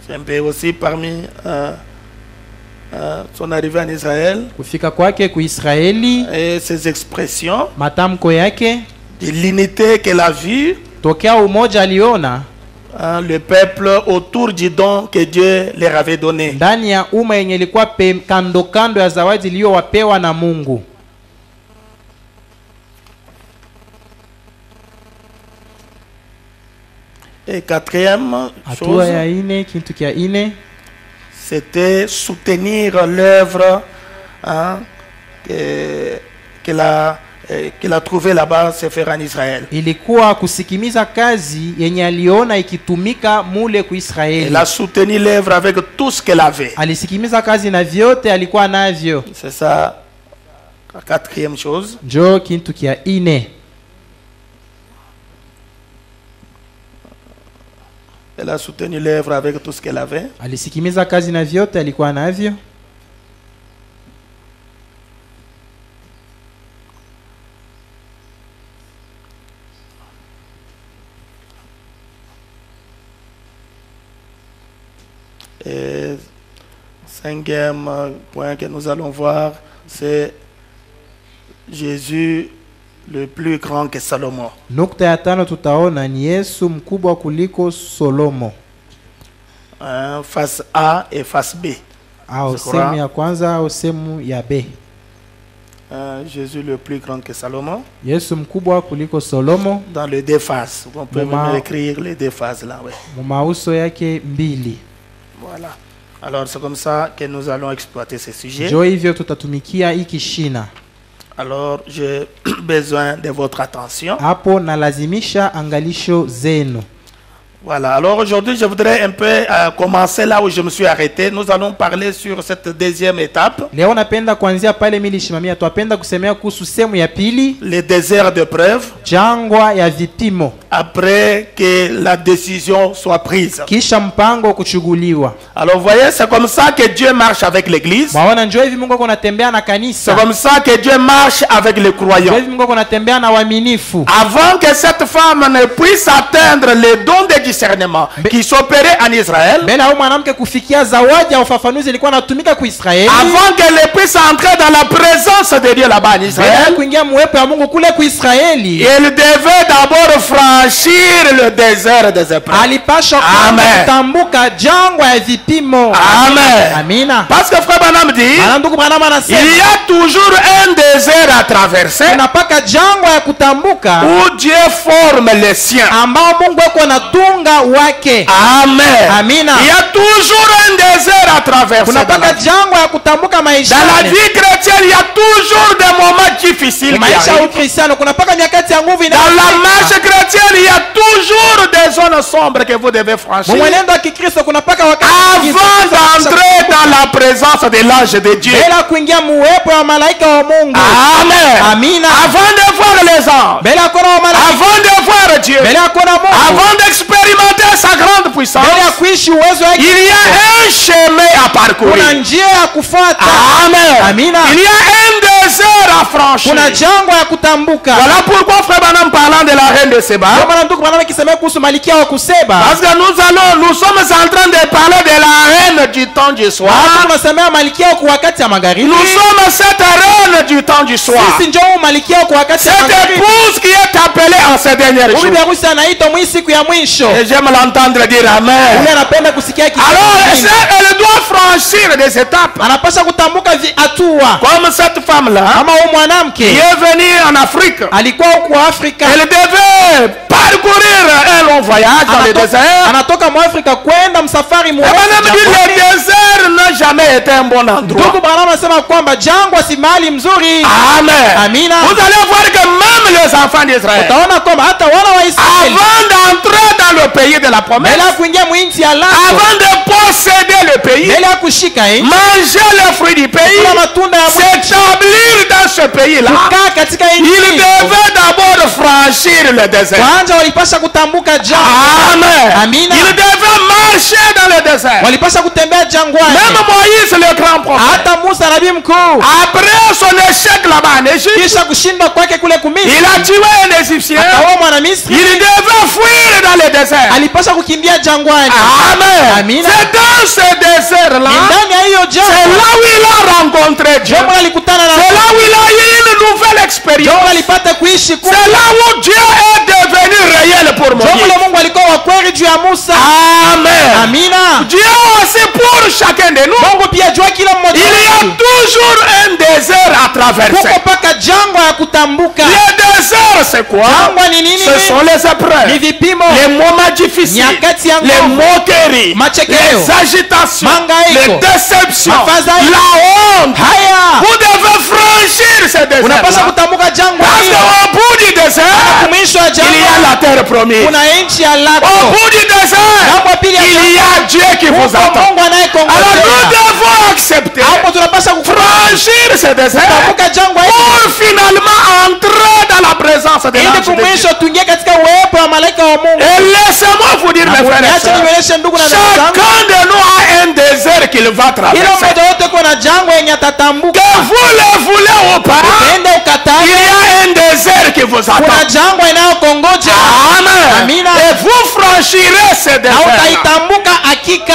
C'est un peu aussi parmi son arrivée en Israël et ses expressions de l'unité qu'elle a vue, le peuple autour du don que Dieu leur avait donné. Et quatrième chose, c'était soutenir l'œuvre qu'elle a trouvé là-bas se faire en Israël. Elle a soutenu l'œuvre avec tout ce qu'elle avait. C'est ça la quatrième chose. Elle a soutenu l'œuvre avec tout ce qu'elle avait. Et cinquième point que nous allons voir, c'est Jésus le plus grand que Salomon. Face A et face B. Jésus le plus grand que Salomon. Dans les deux phases. On peut même écrire les deux phases là. Ouais. Voilà. Alors c'est comme ça que nous allons exploiter ce sujet. Alors j'ai besoin de votre attention. Voilà, alors aujourd'hui je voudrais un peu commencer là où je me suis arrêté. Nous allons parler sur cette deuxième étape. Le désert de preuve. Après que la décision soit prise. Alors vous voyez, c'est comme ça que Dieu marche avec l'église. C'est comme ça que Dieu marche avec les croyants. Avant que cette femme ne puisse atteindre les dons de discernement qui s'opérait en Israël, avant qu'elle puisse entrer dans la présence de Dieu là-bas en Israël, elle devait d'abord franchir le désert des épreuves. Amen. Amen. Parce que frère Branham dit, il y a toujours un désert à traverser où Dieu forme les siens. Amen. Il y a toujours un désert à traverser. Dans la vie chrétienne, il y a toujours des moments difficiles. Dans la marche chrétienne, il y a toujours des zones sombres que vous devez franchir avant d'entrer dans la présence de l'ange de Dieu. Amen. Avant de voir les anges, avant de voir Dieu, avant d'expérimenter sa grande puissance, il y a un chemin à parcourir. Amen. Il y a un désert à franchir. Voilà pourquoi frère Branham parlant de la reine de Séba, parce que nous sommes en train de parler de la reine du temps du soir. Nous sommes cette reine du temps du soir, cette épouse qui est appelée en ces derniers jours. Et j'aime l'entendre dire amen. Alors elle doit franchir des étapes, comme cette femme là qui est venue en Afrique. Elle devait parcourir un long voyage dans le désert. Le désert n'a jamais été un bon endroit. Amen. Vous allez voir que même les enfants d'Israël, avant d'entrer dans le pays de la promesse, inchi ya lako, avant de posséder le pays, mbele ya kushika inchi, manger les fruits du pays, kula matunda ya mwichi, s'établir dans ce pays-là, kukaa katika il inchi, devait d'abord franchir le désert. kwanza walipasha kutambuka jangwa. Amen. Amina. Il devait marcher dans le désert. Walipasha kutembea jangwani. Même Moïse le grand prophète, Hata Musa nabii mkuu, après son échec là-bas en Égypte, kisha kushindwa kwake kule Kumisri, il a tué un Égyptien. akaoa mwana Misri, Il devait fuir dans le désert. alipasha kukimbia jangwani. Amen. Amina. C'est dans ce désert-là, Ni ndani ya hiyo c'est jangwa là où il a rencontré Dieu. Mungu alikutana na C'est là où il a eu une nouvelle expérience. Mungu alipata kuishi kule. C'est là où Dieu est devenu réel pour Mungu Moïse. le Mungu alikuwa wa kweli juu ya Musa. Amen. Amina. Dieu aussi pour chacun de nous. Mungu pia jua kila Il mmoja y a wetu. toujours un désert à traverser. Kuko paka jangwa ya kutambuka. Le désert, c'est quoi? Jangwa ni nini? Ce sont les Ni épreuves, vipimo, les moments difficiles, nyakati ya les nguvu, moqueries, machekeo, les agitations, mangaiko, les déceptions, mafadhaiko, la honte. haya. Vous devez franchir ce Unapaswa désert. kutambuka jangwa Parce hiyo. qu'au bout du désert, Kumwisho wa il y a jangwa la terre promise. kuna nchi ya Au lako. bout du désert, Jambo pili ya il y a Dieu qui vous Mungu attend. Mungu Alors nous anayekongojea. devons accepter, Hapo tunapaswa franchir ce désert kutambuka jangwa hiyo pour finalement entrer dans la présence de ili l'ange de Dieu. kumwisho tuingie katika uwepo wa malaika wa Mungu. Et laissez-moi vous dire, mes frères et Acha sœurs, nionyeshe ndugu na dada zangu, chacun de nous a un désert qu'il va kila traverser. mmoja wote kuna jangwa yenye atatambuka. Que vous le voulez ou pas, Upende il ukatae, y a un désert qui vous kuna attend. jangwa inayokongoja Amen. Amina. Et vous franchirez ce na désert. utaitambuka hakika.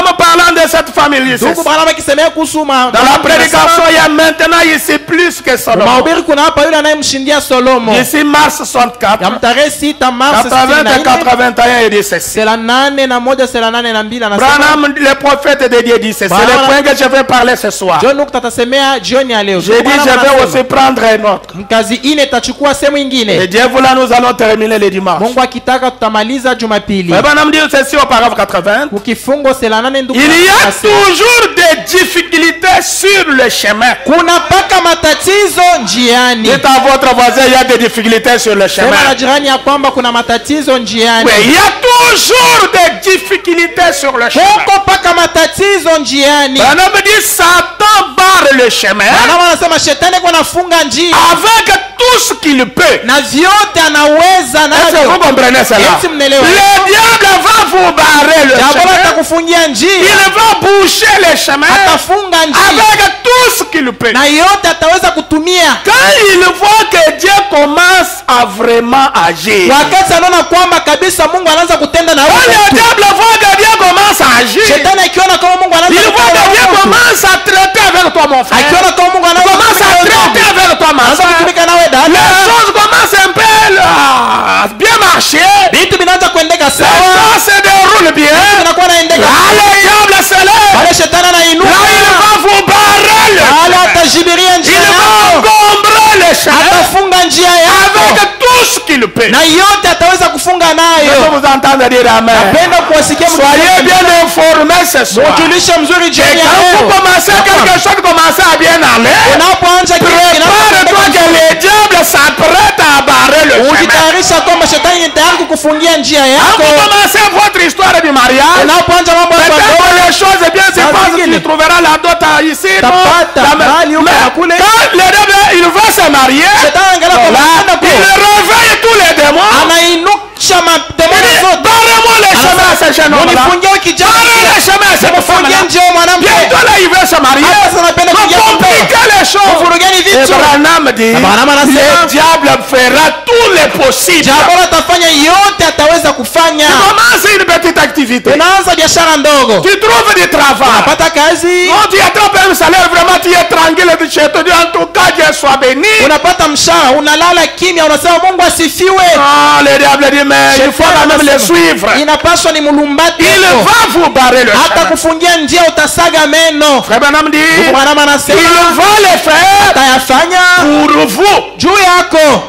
Nous parlant de cette famille ici. Ndugu Branham akisemea kuhusu Dans la prédication, il y a maintenant ici plus que Salomon. mahubiri, kuna hapa yule anayemshindia Solomo. Ici, mars 64, Ya mtarehe 6 Mars 80 et 64, 81, il dit ceci. 81 82 anasema Branham, le prophète de Dieu, dit ceci. C'est le point que je vais parler ce soir. John Nukta atasemea jioni ya leo. J'ai dit, je vais aussi prendre un autre. Mkazi ine itachukua sehemu Et ingine. Dieu voulant, nous allons terminer le dimanche. Mungu akitaka tutamaliza Jumapili. Branham dit ceci au paragraphe 80. Ukifungo 78 ndugu. Il y a toujours des difficultés sur le chemin. Kuna paka matatizo njiani. Dites à votre voisin, il y a des difficultés sur le Sema na chemin. jirani ya kwamba kuna matatizo njiani. Oui, il y a toujours des difficultés sur le chemin. Kuko paka matatizo njiani. Branham dit, Satan barre le chemin Branham anasema shetani kwa nafunga njia avec tout ce qu'il peut. na vyote anaweza Est-ce que vous navyo. comprenez cela? Eti mnaelewa? Le diable va vous barrer le Jambo chemin. atakufungia Il njia, va boucher les chemins atafunga njia avec tout ce qu'il peut. na yote ataweza kutumia. Quand il voit que Dieu commence à vraiment agir, Wakati anaona kwamba kabisa Mungu anaanza kutenda na quand wewe le tu. diable voit que Dieu commence à agir, Shetani akiona kama Mungu il anaanza voit kutenda que na Dieu wewe tu. commence à traiter avec toi, mon frère. Akiona kama Mungu anaanza Commence à traiter avec toi, ma anaanza soeur. kutumika nawe Les dada. choses commencent un peu à bien marcher. Vitu vinaanza kuendeka Les sawa. choses se déroulent bien. Vinakuwa naendeka. Là, le diable se lève. Pale shetani Là, anainuka. il va vous barrer le Pale chemin. atajibiria njia Il va yako. encombrer le chemin Atafunga njia yako. avec tout ce qu'il peut. Na yote ataweza kufunga Je nayo. peux vous entendre dire Amen. Napenda kuwasikia Soyez bien informés ce soir. Ujulishe mzuri Et jioni ya quand vous leo. commencez quelque chose commence à bien aller, Unapoanza kitu prépare-toi que kinachoenda, le diable s'apprête à barrer le chemin. ujitayarisha kwamba shetani ni tayari kukufungia njia Quand yako. vous commencez votre histoire du mariage, Unapoanza mambo ya peut-être ndoa, que les choses bien se Saa passent, zingine. tu trouveras la dot ici. non? Tapata, mahali huko na kule. Mais quand le diable il va se marier, shetani angalia kwa là, matendo il kwa réveille tous les démons. anainusha mademoni Il dit, zote. barrez-moi les chemins à ce jeune homme-là. Unifungie kijana, Barrez les chemins à cette unifungie femme-là. njia ya mwanamke. Bientôt là, il veut se marier. Hapa sasa napenda Vous kuingia kwa ndoa. compliquez les choses. Kuvurugeni Et vitu. Branham dit, Branham anasema, le diable fera tout le possible. Jambo atafanya yote ataweza kufanya. Tu commences une petite activité. Unaanza biashara ndogo. Tu trouves du travail. Unapata kazi. Non, tu attrapes un salaire, vraiment tu es tranquille, tu te dis en tout cas Dieu soit béni. Unapata mshahara, unalala kimya, unasema Mungu asifiwe. Non, le diable dit, mais il faut quand même les suivre. Inapaswa ni mulumbati. Il va vous barrer le Hata chemin. kufungia njia utasaga meno. Frère Branham dit, Branham il anasema va le faire atayafanya pour vous. juu yako.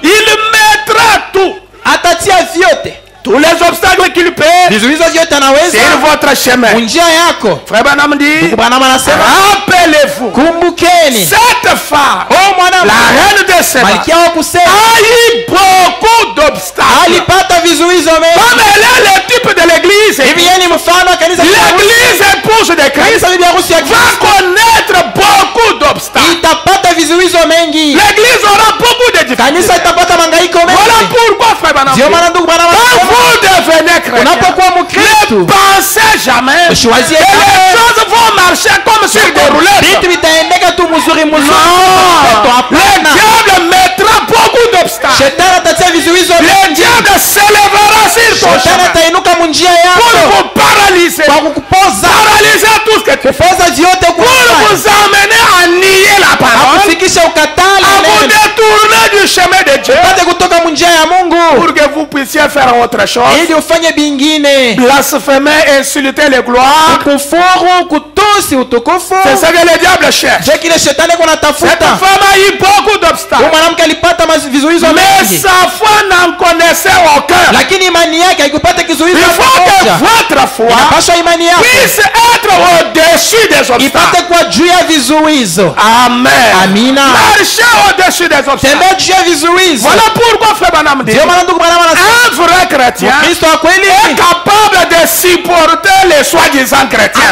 Il mettra tout. Atatia vyote. Tous les obstacles qu'il peut Vizuizo vyote anaweza. sur votre chemin. Njia yako. Frère Branham dit, Branham anasema rappelez-vous, kumbukeni. cette femme, Oh mwanamke, la reine de Séba, malkia wa kusema a eu beaucoup d'obstacles. alipata vizuizo mengi. Comme elle est le type de l'église, Hivi yeye chrétien, ne pensez jamais que les choses vont marcher comme sur des roulettes. Non, le diable mettra beaucoup d'obstacles. Le diable s'élèvera sur ton chemin pour vous paralyser. Paralyser tout ce que tu fais. Pour vous amener à nier la parole, à vous détourner du chemin de Dieu, pour que vous puissiez faire autre chose. Blasphémer, insulter les gloires. C'est ce que le diable cherche. Cette femme a eu beaucoup d'obstacles, mais sa foi n'en connaissait aucun. Il faut que votre foi puisse être au-dessus des obstacles. Amen. Marchez au-dessus des obstacles. Voilà pourquoi frère Branham dit, un vrai chrétien est capable de supporter les soi-disant chrétiens.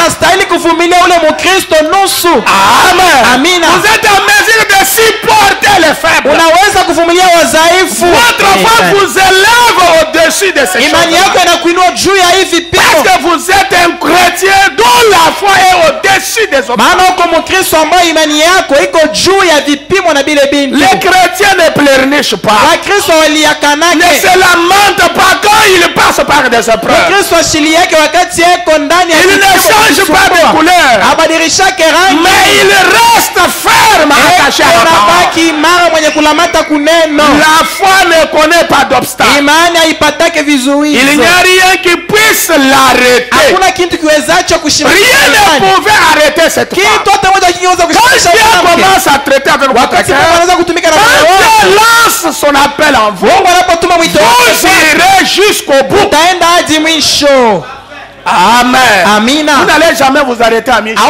Amen. Vous êtes en mesure de supporter les faibles. Votre foi vous élève au-dessus de ces choses. Parce que vous êtes un chrétien dont la foi est au-dessus des obstacles. Les chrétiens ne pleurnichent pas. Ne se lamentent pas quand ils passent par des épreuves. Ils ne changent pas de couleur, mais ils restent fermes attachés à la parole. La foi ne connaît pas d'obstacle. Il n'y a rien qui puisse l'arrêter. Rien ne pouvait arrêter cette femme. Quand Dieu commence à traiter avec votre cœur, quand Dieu lance son appel en vous, vous irez jusqu'au bout. Amen. Vous n'allez jamais vous arrêter à mi-chemin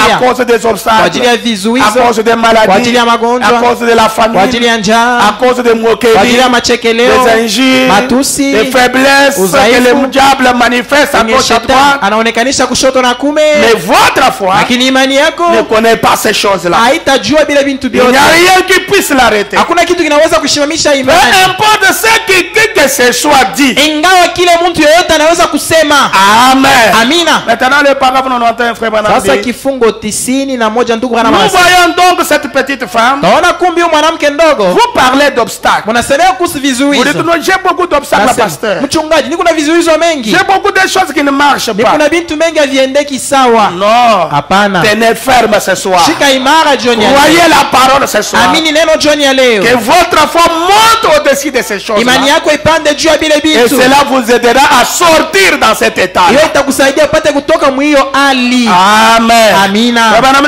à cause des obstacles, à cause des maladies, à cause de la famille, à cause des moqueries, des injures, des faiblesses que le diable manifeste à gauche à droite. Mais votre foi ne connaît pas ces choses-là. Il n'y a rien qui puisse l'arrêter. Peu importe ce que ce soit dit. Amen. Maintenant le paragraphe 91, frère Branham dit, nous voyons donc cette petite femme. Vous parlez d'obstacles. Vous dites non, j'ai beaucoup d'obstacles, pasteur. J'ai beaucoup de choses qui ne marchent pas. Non. Tenez ferme ce soir. Croyez la parole ce soir. Que votre foi monte au-dessus de ces choses. Et cela vous aidera à sortir dans cet état. Amen.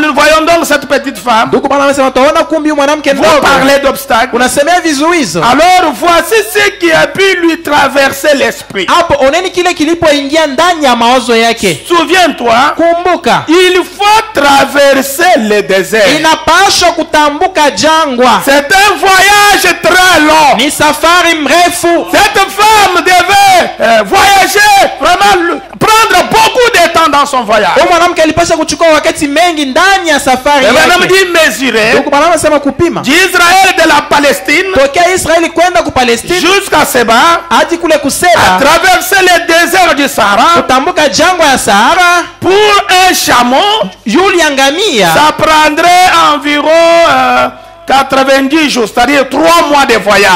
Nous voyons donc cette petite femme. Vous parlez d'obstacles. Alors voici ce qui a pu lui traverser l'esprit. Souviens-toi, il faut traverser le désert. C'est un voyage très long. Cette femme devait voyager, vraiment prendre beaucoup de temps dans son voyage. Et Branham dit mesurer d'Israël de la Palestine jusqu'à Seba, à traverser le désert du Sahara. Pour un chameau, ça prendrait environ 90 jours, c'est-à-dire 3 mois de voyage.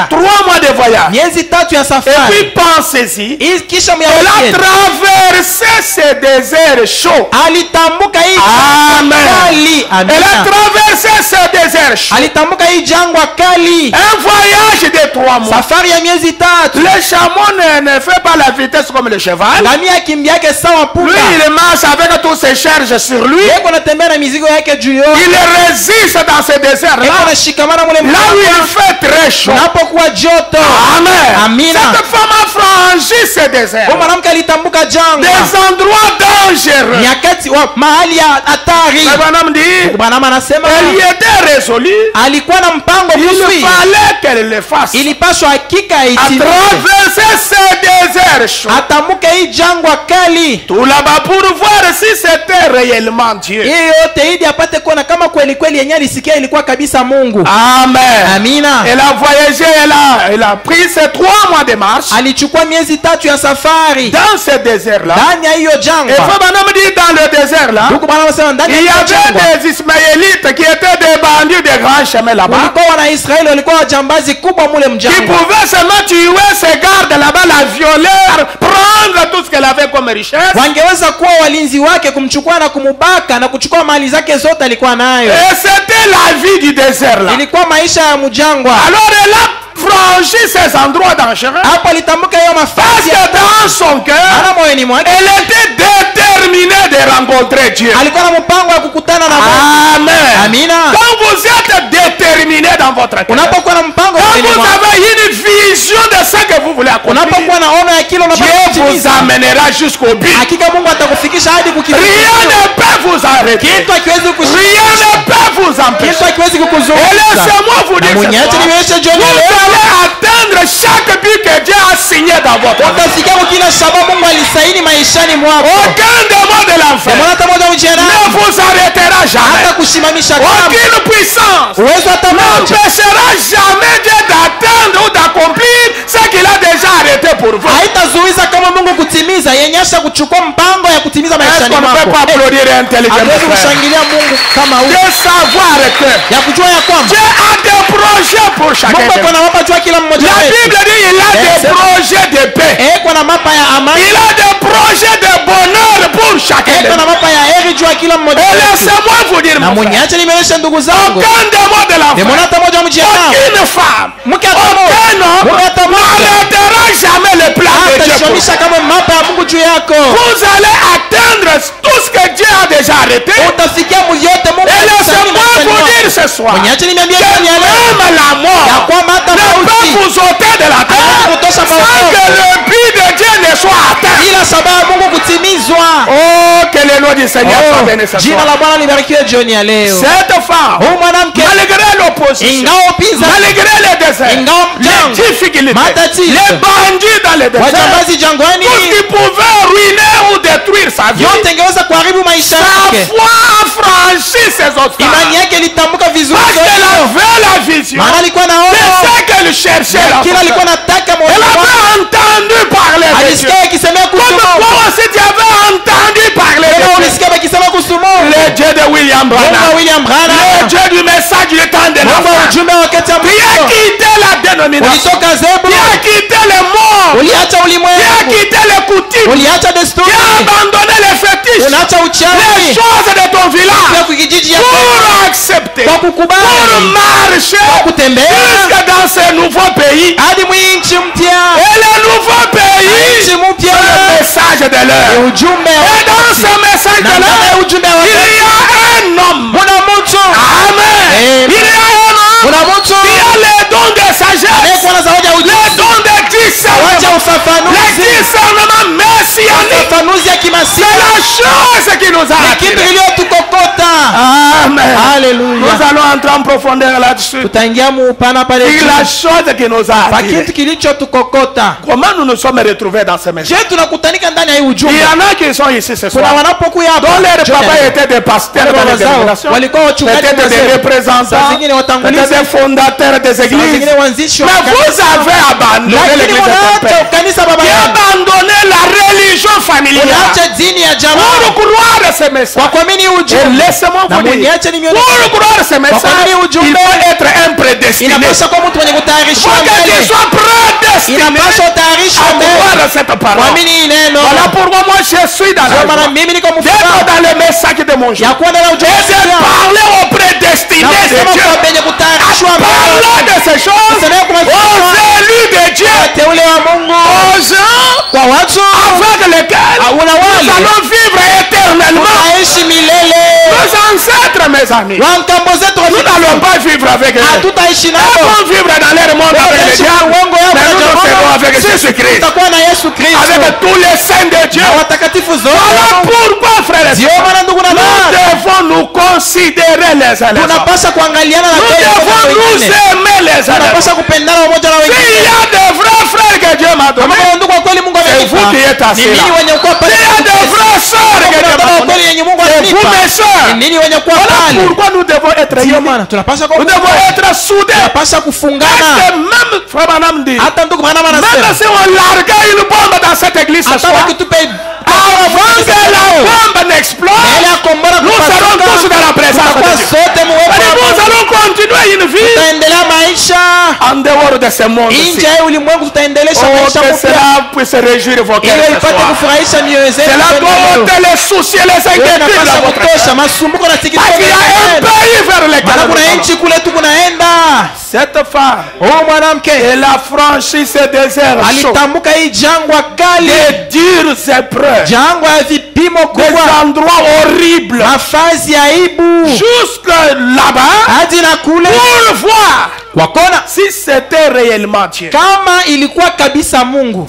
3 mois de voyage. Et puis pensez-y, elle a traversé ce désert chaud. Amen. Elle a traversé ce désert chaud. Un voyage de 3 mois. Le chameau ne fait pas la vitesse comme le cheval. Lui, il marche avec toutes ses charges sur lui. Il résiste dans ce désert là où il fait très chaud. Amen. Cette femme a franchi franchi ce désert. Des endroits dangereux. Elle y était résolue. Il fallait qu'elle le fasse. À traverser ce désert chaud. Tout là-bas pour voir si c'était réellement Dieu. Amen. Elle a voyagé, elle a pris ces 3 mois de marche. Dans ce désert-là. Et Fabana dit dans le désert-là, il y avait des Ismaélites qui étaient des bandits de grands chemins là-bas. Qui pouvaient seulement tuer ces gardes là-bas, la violer, prendre tout ce qu'elle avait comme richesse. Et c'était la vie du désert là. Alors elle a franchi ces endroits dangereux. Parce que dans son cœur, elle était déterminée de rencontrer Dieu. Amen. Quand vous êtes déterminé dans votre cœur, quand vous avez une vision de ce que vous voulez accomplir, Dieu vous amènera jusqu'au but. Rien ne peut vous arrêter. Rien ne peut vous empêcher. Et laissez-moi vous dire, vous allez atteindre chaque but que Dieu a signé dans votre vie. Aucun démon de l'enfer ne vous arrêtera jamais. Aucune puissance n'empêchera jamais Dieu d'atteindre ou d'accomplir ce qu'il a déjà arrêté pour vous. Est-ce qu'on ne peut pas applaudir intelligemment? De savoir que Dieu a des projets pour chacun. La Bible dit il a des projets de paix. Il a des projets de bonheur pour chacun. Et laissez-moi vous dire, mon frère, aucun démon de l'enfer, aucune femme, aucun homme n'arrêtera jamais le plan de Dieu pour vous. Vous allez atteindre tout ce que Dieu a déjà arrêté. Et laissez-moi vous dire ce soir que même la mort ne peut vous ôter de la terre sans que le but de Dieu ne soit atteint. Oh, que le nom du Seigneur soit béni ce soir. Cette femme, malgré l'opposition, malgré les déserts, les difficultés, les bandits dans les déserts, tout ce qui pouvait ruiner ou détruire sa vie, sa foi franchit ses obstacles. Parce qu'elle avait la vision de ce qu'elle cherchait. Elle avait entendu parler de Dieu. Comme toi aussi tu avais entendu parler de Dieu. Le Dieu de William Branham, le Dieu du message du temps de la fin, qui a quitté la dénomination, qui a quitté les morts, qui a quitté les coutumes, qui a abandonné les fétiches, les choses de ton village pour accepter, pour marcher jusque dans ce nouveau pays. Et le nouveau pays, c'est le message de l'heure. Et dans ce message de l'heure, il y a un homme. Amen. Il y a un homme qui a les dons de sagesse, les dons de discernement, les discernements messianiques. C'est la chose qui nous a attirés. Amen. Alléluia. Nous allons entrer en profondeur là-dessus. C'est la chose qui nous a attirés. Comment nous nous sommes retrouvés dans ce message? Il y en a qui sont ici ce soir, dont leurs papas étaient des pasteurs dans les dénominations, étaient des représentants, étaient des fondateurs des églises. Mais vous avez abandonné l'église de ton père, qui a abandonné la religion familiale pour croire ce message. Et laissez-moi vous dire, pour croire ce message, il faut être un prédestiné. Il faut que tu sois prédestiné à croire cette parole. Voilà pourquoi moi je suis dans la joie d'être dans le message de mon jour. Et de parler aux prédestinés de Dieu, à parler de ces choses aux élus de Dieu, aux gens avec lesquels nous allons vivre éternellement. Nos ancêtres, mes amis, nous n'allons pas vivre avec eux. Ils vont vivre dans leur monde avec les diables, mais nous serons avec avec Jésus-Christ. Avec tous les saints de Dieu. Voilà pourquoi, frères et sœurs, nous devons nous considérer les uns les autres. Nous devons nous aimer les uns les autres. S'il y a de vrais frères que Dieu m'a donnés, c'est vous qui êtes assis là. S'il y a de vraies sœurs que Dieu m'a donnés, c'est vous mes sœurs. Voilà pourquoi nous devons être unis. Nous devons être soudés. Parce que même Frère Branham dit, même si on largue une bombe dans cette église ce soir, avant que la bombe n'explose, nous serons tous dans la présence de Dieu. Nous allons continuer une vie en dehors de ce monde-ci. Oh, que cela puisse se réjouir vos cœurs ce soir. Cela doit ôter les soucis et les inquiétudes de votre cœur. Parce qu'il y a un pays vers lequel cette femme, elle a franchi ce désert chaud, des dures épreuves, des endroits horribles, jusque là-bas, pour voir si c'était réellement Dieu.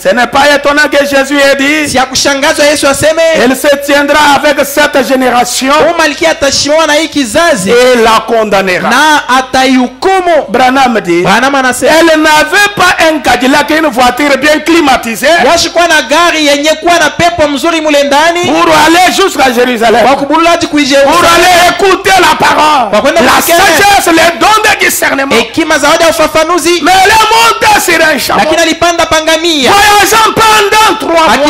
Ce n'est pas étonnant que Jésus ait dit, elle se tiendra avec cette génération et la condamnera. Branham dit, elle n'avait pas un Cadillac, une voiture bien climatisée pour aller jusqu'à Jérusalem, pour aller écouter la parole, la sagesse, les dons de discernement. Mais elle est montée sur un chameau, voyageant pendant 3 mois.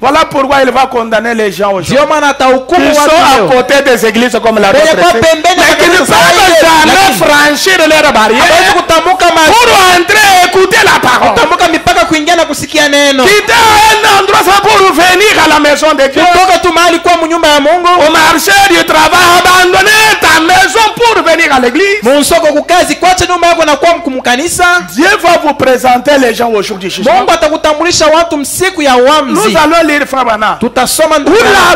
Voilà pourquoi il va condamner les gens aujourd'hui qui sont à côté des églises comme la nôtre, mais qui ne peuvent jamais franchir leurs barrières pour entrer et écouter la parole. Quitter un endroit pour venir à la maison de Dieu, au marché du travail, abandonner ta maison pour venir à l'église. Dieu va vous présenter les gens au jour du jugement. Nous allons lire Frère Branham, où la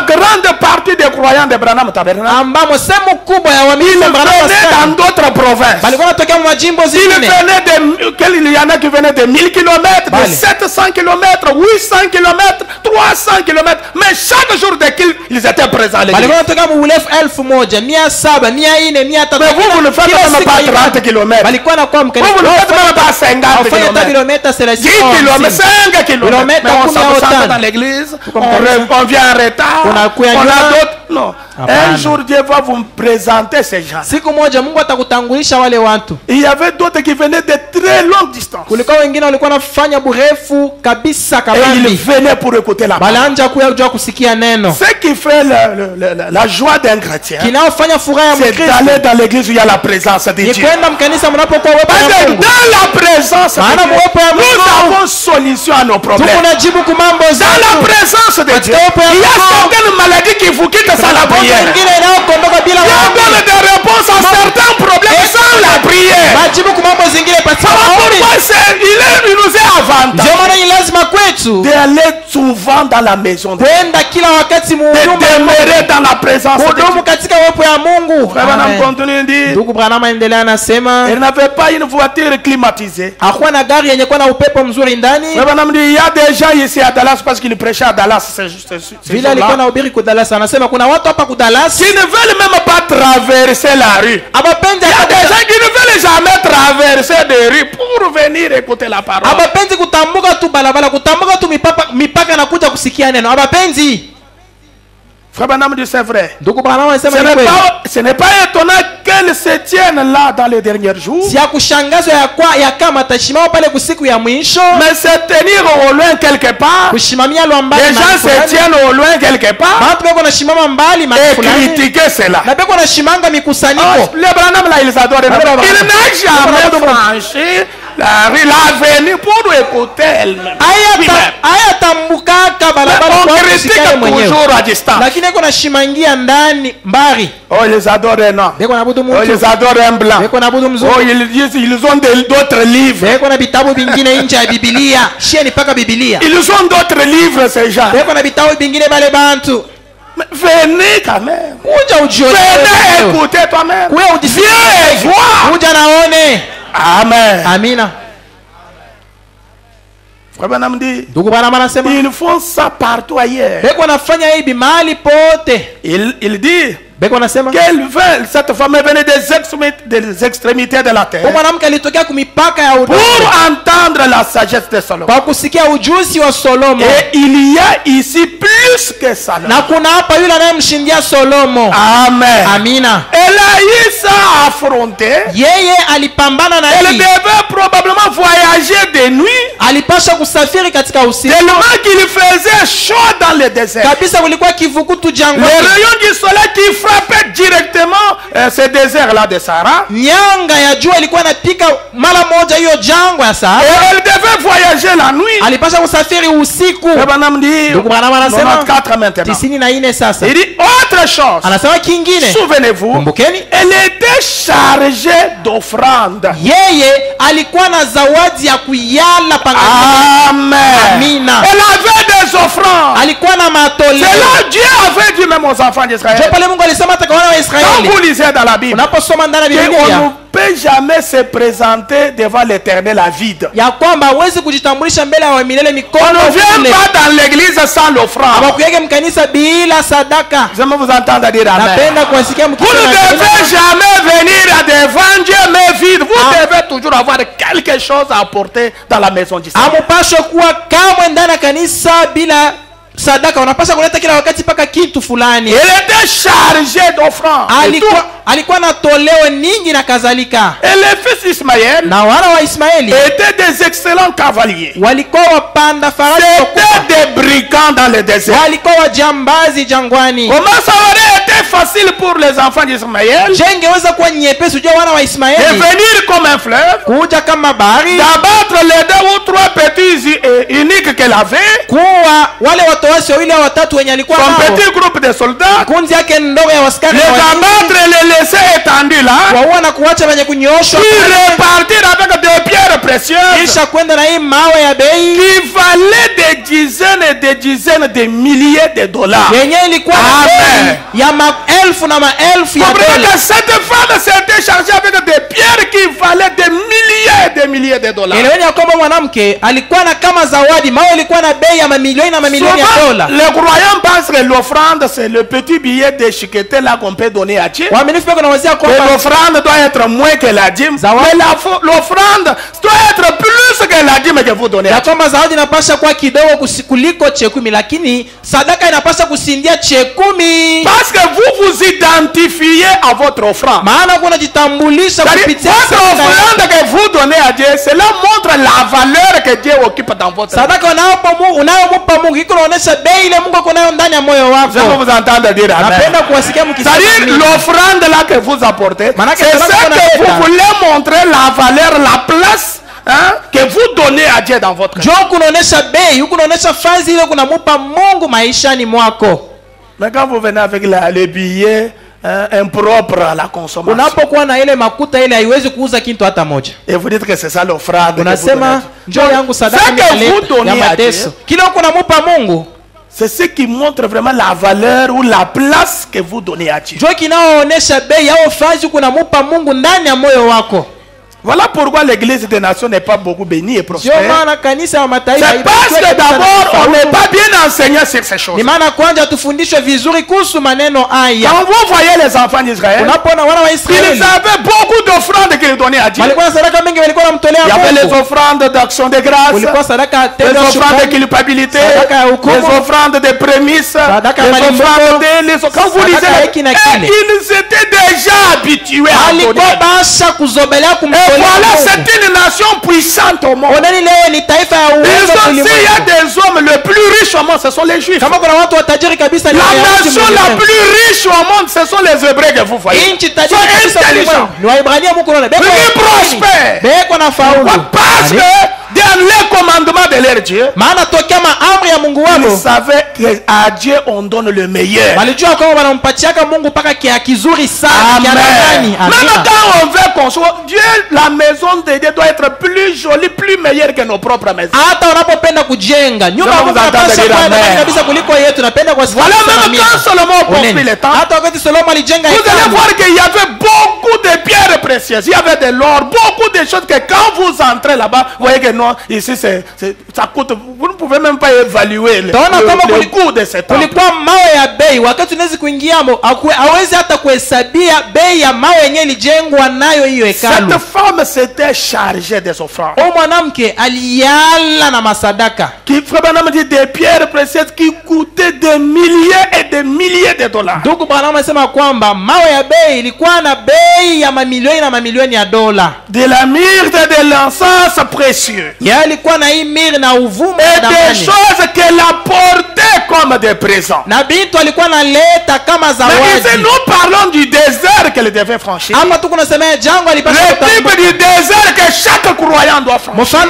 grande partie des croyants de Branham Tabernacle, ils venaient dans d'autres provinces. Il y en a qui venaient de 1000 km, de 700 km, 800 km, 300 km, mais chaque jour ils étaient présents à l'église. Mais vous ne faites même pas 30 km. Vous ne faites même pas 50 km. 10 km, 5 km. Mais on s'absente dans l'église, on vient en retard, on a d'autres. Non. Un jour Dieu va vous présenter ces gens. Il y avait d'autres qui venaient de très longues distances. Et ils venaient pour écouter la parole. Ce qui fait la joie d'un chrétien, c'est d'aller dans l'église où il y a la présence de Dieu. Parce que dans la présence de Dieu, nous avons solution à nos problèmes. Dans la présence de Dieu, il y a certaines maladies qui vous quittent sans la prière. Il donne des réponses à certains problèmes sans la prière. Il nous est avantageux d'aller souvent dans la maison de Dieu, de demeurer dans la présence de Dieu. Frère Branham continue de dire, elle n'avait pas une voiture climatisée. Frère Branham dit, il y a des gens ici à Dallas parce qu'ils prêchaient à Dallas. Qui ne veulent même pas traverser la rue. Il y a des gens qui ne veulent jamais traverser des rues pour venir écouter la parole. Frère Branham dit c'est vrai. Ce n'est pas étonnant qu'elles se tiennent là dans les derniers jours. Mais se tenir au loin quelque part. Les gens se tiennent au loin quelque part et critiquer cela. Les Branham là ils adorent. Ils n'ont jamais franchi la rue, la venue pour écouter elle-même. On critique toujours à distance. Oh, ils adorent un homme. Oh, ils adorent un blanc. Oh, ils disent ils ont d'autres livres. Ils ont d'autres livres, ces gens. Mais venez quand même. Venez écouter toi-même. Viens et vois. Amen. Amina. Ils font ça partout ailleurs. Il dit qu'elle veut, cette femme est venue des extrémités de la terre pour entendre la sagesse de Salomon. Et il y a ici plus que Salomon. Amen. Amina. Elle a eu ça à affronter. Elle devait probablement voyager de nuit. Tellement qu'il faisait chaud dans le désert. Les rayons du soleil qui frappaient directement ce désert-là de Sahara. Et elle devait voyager la nuit. Et Branham dit, 94 maintenant. Il dit autre chose. Souvenez-vous, elle était chargée d'offrandes. Amen. Elle avait des offrandes. C'est là Dieu avait dit même aux enfants d'Israël. Quand vous lisez dans la Bible, on ne peut jamais se présenter devant l'Éternel à vide. On ne vient pas dans l'église sans l'offrande. J'aimerais vous entendre dire amen. Vous ne devez jamais venir devant Dieu mais vide. Vous devez toujours avoir quelque chose à apporter dans la maison d'Israël. Sadaka unapaswa kuleta kila wakati paka kitu fulani. Elle était chargée d'offrandes. Alikuwa natolewa nyingi na kadhalika. Et les fils d'Ismaël na wana wa Ismaeli étaient des excellents cavaliers. Walikuwa wapanda farasi. C'était des brigands dans le désert. Walikuwa wajambazi jangwani. Comment ça aurait été facile pour les enfants d'Ismaël? Jengeweza kuwa nyepesi jua wana wa Ismaeli. De venir comme un fleuve. Kuja kama bahari. D'abattre les 2 ou 3 petits uniques qu'elle avait. Kuwa wale watoasi wawili au watatu wenye alikuwa nao. Son petit groupe de soldats. Kundi yake ndogo ya askari. Les abattre les laisser étendus là. Waua na kuacha wenye kunyoshwa. Puis repartir avec des pierres précieuses. Kisha kwenda na hii mawe ya bei. Qui valait des dizaines de milliers de dollars. Yenye ilikuwa ya maelfu na maelfu ya dola. Cette femme s'était chargée avec des pierres qui valaient des milliers de dollars. Eleweni ya kwamba mwanamke alikuwa na kama zawadi, mawe ilikuwa na bei ya mamilioni na mamilioni ya dola. Les croyants pensent que l'offrande c'est le petit billet de chiqueté là qu'on peut donner à Dieu. L'offrande doit être moins que la dîme. Mais l'offrande doit être plus que la dîme que vous donnez. Ya kwamba zawadi inapaswa kuwa kidogo kuliko chekumi, lakini sadaka inapaswa kusindia chekumi. Parce que vous vous identifiez à votre offrande. Maana kuna jitambulisha kupitia votre offrande que vous donnez à Dieu, cela montre la valeur que Dieu occupe dans votre vie. Sadaka unayompa Mungu iko inaonyesha bei ile Mungu ako nayo ndani ya moyo wako. Je vais vous entendre dire amen. Napenda kuwasikia mkisema. C'est-à-dire l'offrande là que vous apportez, c'est ça que vous voulez montrer la valeur, la place que vous donnez à Dieu dans votre vie. Kunaonesha bei, kunaonesha fazi ile kunamupa Mungu maishani mwako. Mais quand vous venez avec les billets impropre à la consommation. Unapokuwa na ile makuta ile haiwezi kuuza kitu hata moja. Et vous dites que c'est ça l'offrande. Unasema njoo yangu sadaka ya mateso. Kile unamupa Mungu, c'est ce qui montre vraiment la valeur ou la place que vous donnez à Dieu. Njoo kinaoonyesha bei au fazi kunamupa Mungu ndani ya moyo wako. Voilà pourquoi l'église des nations n'est pas beaucoup bénie et prospère. C'est parce que d'abord on n'est pas bien enseigné sur ces choses. Quand vous voyez les enfants d'Israël, ils avaient beaucoup d'offrandes qu'ils donnaient à Dieu. Il y avait les offrandes d'action de grâce, les offrandes de culpabilité, les offrandes de prémices, les offrandes de... Quand vous lisez, ils étaient déjà habitués à donner. Voilà, c'est une nation puissante au monde. S'il y a des hommes les plus riches au monde, ce sont les Juifs. La nation la plus riche au monde, ce sont les Hébreux que vous voyez. Ils sont intelligents. Ils prospèrent. Parce que dans les commandements de leur Dieu, ils savaient qu'à Dieu on donne le meilleur. Amen. Même quand on veut construire, Dieu, la maison de Dieu doit être plus jolie, plus meilleure que nos propres maisons. Voilà, même quand Salomon construit le temple, vous allez voir qu'il y avait beaucoup de pierres précieuses. Il y avait de l'or, beaucoup de choses que quand vous entrez là-bas, vous voyez que non, ici ça coûte, vous ne pouvez même pas évaluer le coût de cet temple. Cette femme s'était chargée des offrandes. Qui dit des pierres précieuses qui coûtaient des milliers et des milliers de dollars. De la myrrhe, de l'encens précieux. Et des choses qu'elle apportait comme des présents. Mais ici, nous parlons du désert qu'elle devait franchir. Le type du désert que chaque croyant doit franchir.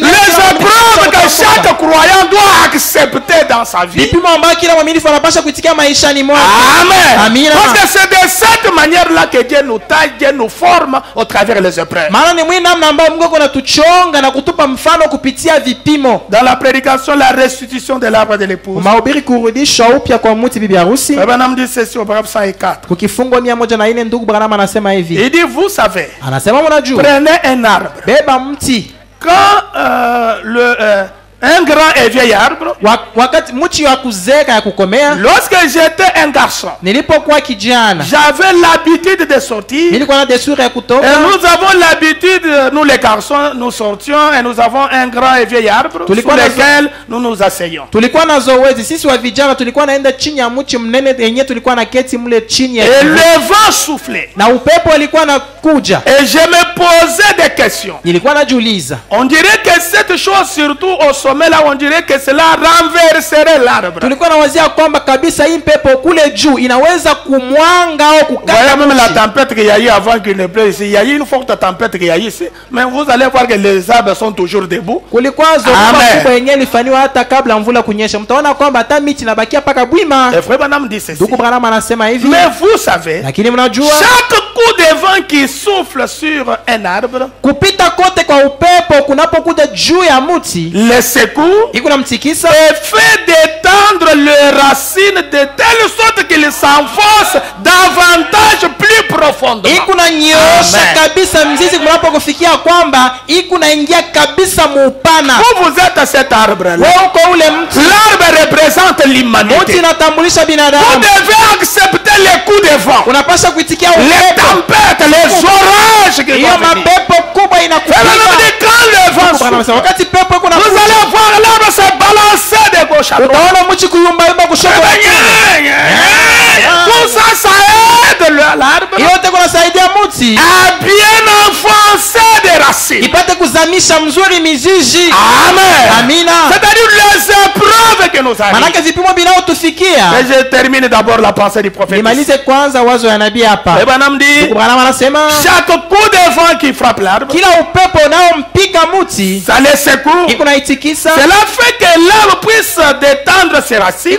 Les épreuves que chaque croyant doit accepter dans sa vie. Amen. Parce que c'est de cette manière-là que Dieu nous taille, Dieu nous forme au travers des épreuves. Dans la prédication, la restitution de l'arbre de l'épouse. Branham dit ceci au paragraphe 104. Il dit, vous savez, prenez un arbre. Quand un grand et vieil arbre, lorsque j'étais un garçon, j'avais l'habitude de sortir. Et nous avons l'habitude, nous les garçons, nous sortions et nous avons un grand et vieil arbre sous lequel nous nous asseyons. Et le vent soufflait. Et je me posais des questions. On dirait que cette chose, surtout au sommet là, on dirait que cela renverserait l'arbre. Voyez même la tempête qu'il y a eu avant qu'il ne pleuve ici. Il y a eu une forte tempête qu'il y a eu ici. Mais vous allez voir que les arbres sont toujours debout. Amen. Et Frère Branham dit ceci. Mais vous savez, chaque coup de vent qui souffle sur un arbre, les secours, et fait d'étendre les racines de telle sorte qu'ils s'enfoncent davantage plus profondément. Vous êtes à cet arbre-là. L'arbre représente l'humanité. Vous devez accepter les coups de vent, les tempêtes, les orages qui vont venir. Quand le vent souffle, vous allez voir l'arbre se balancer de gauche à droite. Tout ça, ça aide l'arbre à bien enfoncer des racines. Amen. C'est-à-dire les épreuves que nous avons. Et je termine d'abord la pensée du prophète. Branham dit, chaque coup de vent qui frappe l'arbre, ça les secoue. Cela fait que l'arbre puisse détendre ses racines,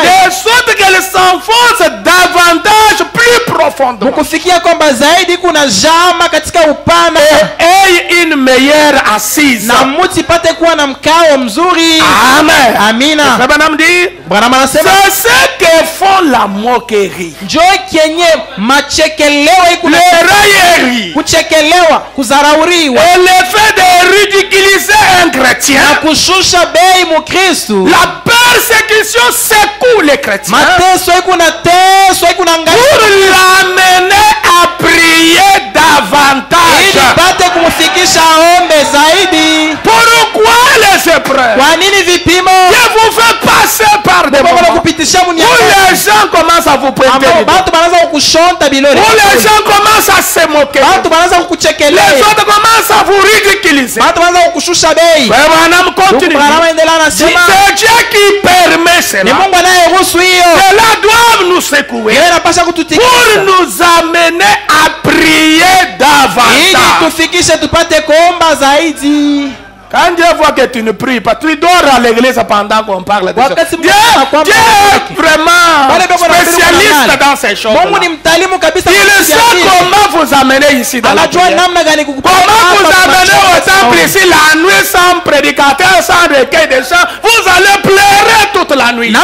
de sorte qu'elle s'enfonce davantage plus profondément et une meilleure assise. Amen. Branham dit, c'est ce que font la moquerie, le raillerie et le fait de ridiculiser un chrétien. La persécution secoue les chrétiens pour l'amener à prier davantage. Pourquoi les épreuves? Dieu vous fait passer par des moments où les gens commencent à vous pointer, où les gens commencent à se moquer, les autres commencent à vous ridiculiser. Continue. C'est Dieu qui permet cela. Cela doit nous secouer pour nous amener à prier davantage. Quand Dieu voit que tu ne pries pas, tu dors à l'église pendant qu'on parle de ça. Dieu est vraiment spécialiste dans ces choses. Il sait comment vous amener ici dans la prière. Comment vous amener au temple ici la nuit sans prédicateur, sans recueil de chants. Vous allez pleurer toute la nuit. Dieu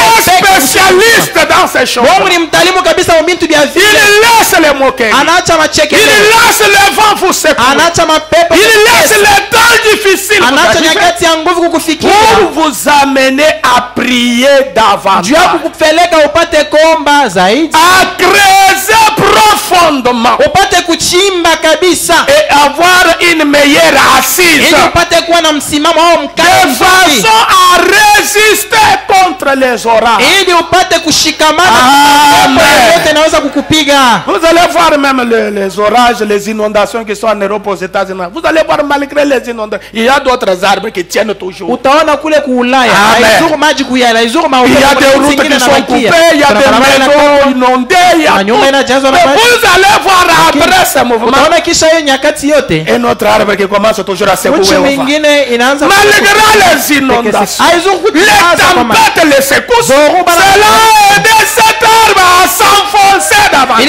est spécialiste dans ces choses. Il laisse les moqueries. Il laisse le vent vous secouer. Il laisse les temps difficiles pour vous amener à prier davantage. À creuser profondément. Et avoir une meilleure assise. De façon à résister contre les orages. Vous allez voir même les orages, les inondations qui sont en Europe, aux États-Unis. Vous allez voir malgré les inondations, il y a d'autres arbres qui tiennent toujours. Il y a des routes qui sont coupées, il y a des maisons inondées, il y a tout. Mais vous allez voir après ce mouvement et notre arbre qui commence toujours à secouer. Malgré les inondations, les tempêtes les secouent. Cela aide cet arbre à s'enfoncer davantage.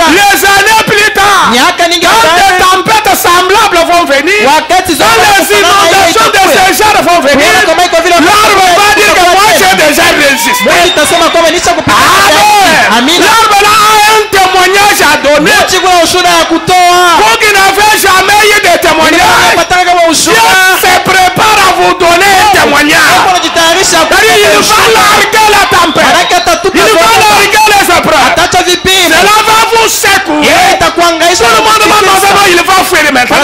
Les années plus tard, quand des tempêtes semblables vont venir, quand les inondations de ces genres vont venir, l'arbre va dire que moi j'ai déjà résisté. L'arbre là a un témoignage à donner. Vous qui n'avez jamais eu de témoignage, Dieu se prépare à vous donner un témoignage. Il va larguer la tempête. Il va larguer les épreuves. Cela va vous secouer. Tout le monde va penser il va fuir maintenant.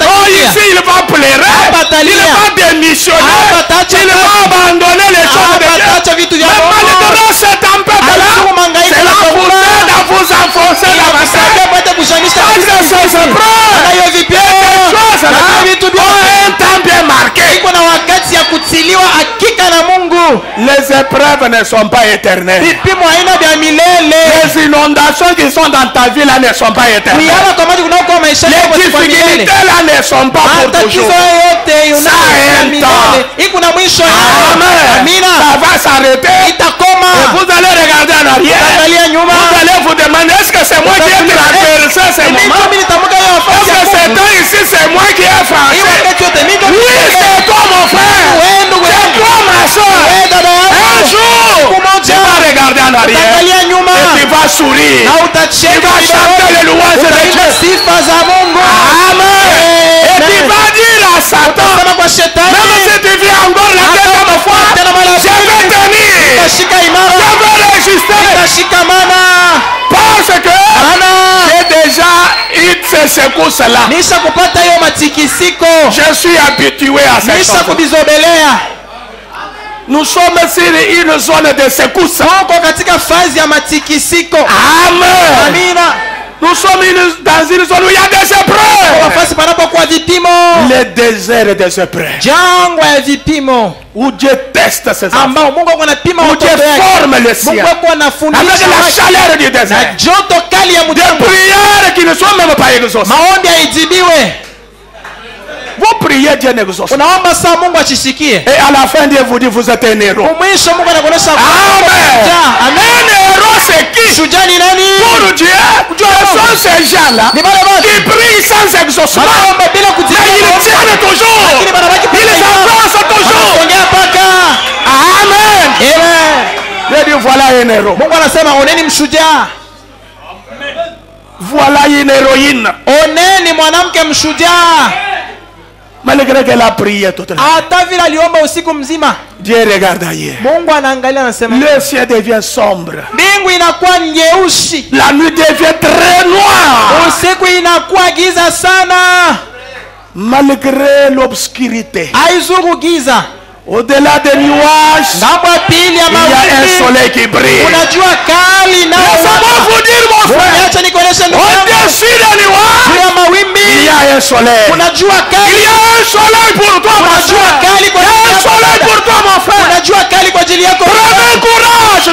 Oh, ici il va pleurer. Il va démissionner. Il va abandonner les choses de Dieu. Mais malgré cette tempête-là, cela vous aide à vous enfoncer dans la les épreuves ne sont pas éternelles. Les inondations qui sont dans ta vie là ne sont pas éternelles. Les difficultés là ne sont pas pour toujours. Ça a un temps. Amen. Ça va s'arrêter. Et vous allez regarder en arrière. Vous allez vous demander est-ce que c'est moi qui ai traversé ce moment? Est-ce que c'est toi ici, c'est moi qui ai franchi? Oui, c'est toi mon frère. C'est toi ma soeur. Un jour, tu vas regarder en arrière et tu vas sourire. Tu vas chanter les louanges de Dieu. Amen. Et tu vas dire à Satan, même si tu viens encore la deuxième fois, je vais tenir. Je vais résister. Parce que j'ai déjà eu ces secousses-là. Je suis habitué à ces choses. Nous sommes sur une zone de secousse. Amen. Nous sommes dans une zone où il y a des épreuves. Le désert des épreuves. Où Dieu teste ses enfants. Où Dieu forme le ciel. Avec la chaleur du désert. Des prières qui ne sont même pas exaucées. Vous priez, Dieu n'exauce. Et à la fin, Dieu vous dit vous êtes un héros. Amen. Un héros c'est qui? Pour Dieu, ce sont ces gens-là qui prient sans exaucement. Mais ils tiennent toujours. Ils avancent toujours. Amen. Dieu dit voilà un héros. Voilà une héroïne. Malgré qu'elle a prié toute la nuit. Dieu regarde ailleurs. Le ciel devient sombre. La nuit devient très noire. Malgré l'obscurité. Au-delà des nuages, il y a un soleil qui brille. Laissez-moi vous dire mon frère, au-dessus des nuages, il y a un soleil. Il y a un soleil pour toi ma soeur. Il y a un soleil pour toi mon frère. Prenez courage.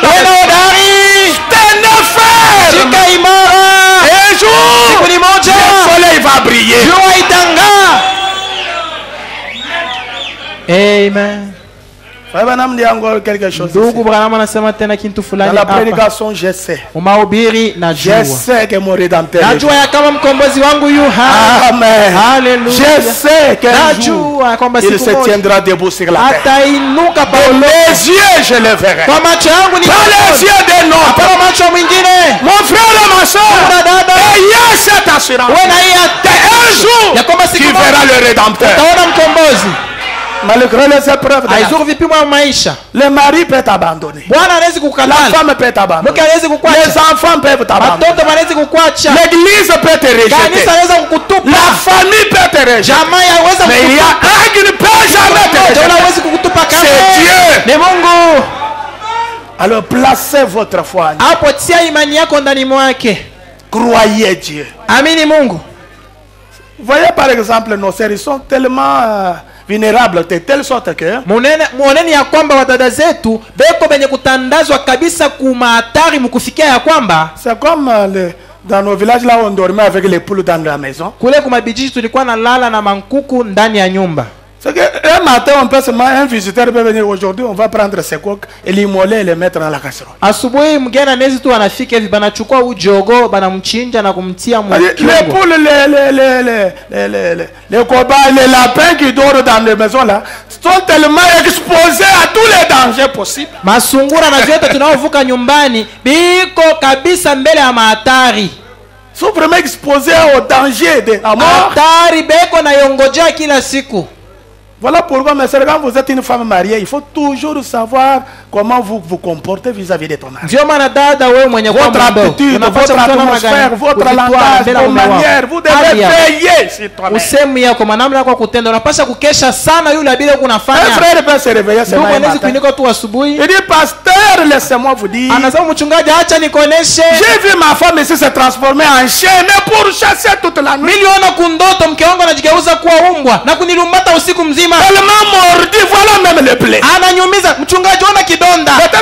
Tenez ferme. Amen. Quelque chose Ndugu Branham anasema tena kitu fulani hapa. Dans la prédication, je sais. Mahubiri najua. Je sais que mon rédempteur. Najua ya kama mkombozi wangu yu hai. Amen. Hallelujah. Je sais que najua kwamba il se tiendra debout sur la terre. Atainuka pa les yeux je le verrai. Kwa macho yangu ni les yeux d'un autre. Kwa macho mwingine. Mon frère et ma soeur. Il y a cette assurance. Un jour tu verras le rédempteur. Utaona mkombozi. Malgré les épreuves de la le mari peut t'abandonner. La femme peut t'abandonner. Les enfants peuvent t'abandonner. L'église peut te rejeter. La famille peut te rejeter. Mais il y a un qui ne peut jamais te rejeter. C'est Dieu. Alors placez votre foi en Dieu. Croyez Dieu. Voyez par exemple nos sœurs, ils sont tellement vulnérables de telle sorte que muoneni ya kwamba wadada zetu beko benye kutandazwa kabisa kumahatari mkufikia ya kwamba c'est comme dans nos villages là on dormait avec les poules dans la maison. Kule kumabijiji tulikuwa na lala na mankuku ndani ya nyumba. C'est que un matin on peut seulement un visiteur peut venir aujourd'hui on va prendre ses coques et l'immoler et les mettre dans la casserole. Asubuhi mgeni anaweza tu anafika hivi banachukua ujogo banamchinja na kumtia mkiungo. Les poules les cobayes les lapins qui dorment dans les maisons là sont tellement exposés à tous les dangers possibles. Masungura na vyote tunaovuka nyumbani biko kabisa mbele ya mahatari. Sont vraiment exposés au danger de la mort. Hatari beko na yongojea kila siku. Voilà pourquoi, mes sœurs, quand vous êtes une femme mariée, il faut toujours savoir comment vous vous comportez vis-à-vis de ton mari. Votre attitude, votre atmosphère, votre langage, vos manières, vous devez veiller sur toi-même. Un frère peut se réveiller ce matin. Il dit, pasteur, laissez-moi vous dire. J'ai vu ma femme ici se transformer en chien, mais pour chasser toute la nuit. Tellement mordu, voilà même le plaie. Peut-être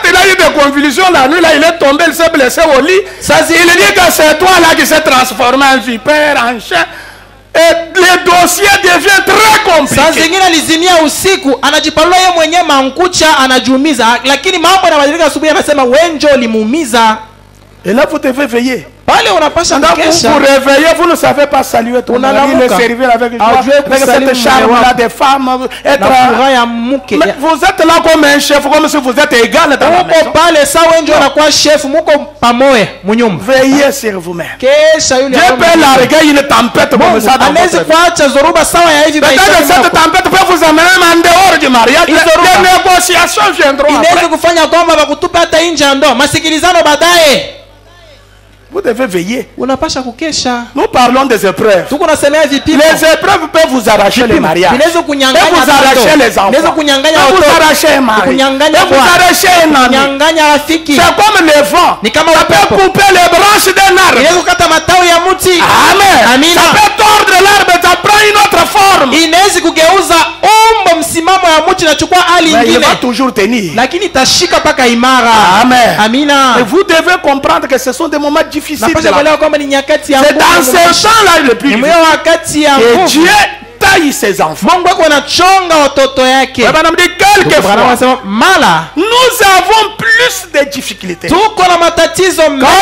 il a eu des convulsions la nuit, là il est tombé, il s'est blessé au lit. Il dit que c'est toi là qui s'est transformé en vipère, en chien. Et le dossier devient très compliqué. Et là vous devez veiller. Quand vous vous réveillez, vous ne savez pas saluer ton mari, le servir avec joie, avec cette charme-là des femmes. Vous êtes là comme un chef, comme si vous êtes égal dans la maison. Veillez sur vous-même. Dieu peut larguer une tempête comme ça dans votre vie. Peut-être que cette tempête peut vous amener en dehors du mariage. Les négociations viendront après. Vous devez veiller. Nous parlons des épreuves. Les épreuves peuvent vous arracher les mariages, peuvent vous arracher les enfants, peuvent vous arracher un mari, peuvent vous arracher un ami. C'est comme le vent. Ça peut couper les branches d'un arbre. Amen. Ça peut tordre l'arbre, ça prend une autre forme. Mais il va toujours tenir. Amen. Et vous devez comprendre que ce sont des moments difficiles. C'est dans ce temps-là le plus difficile. Et Dieu taille ses enfants. Quelquefois, nous avons plus de difficultés. Quand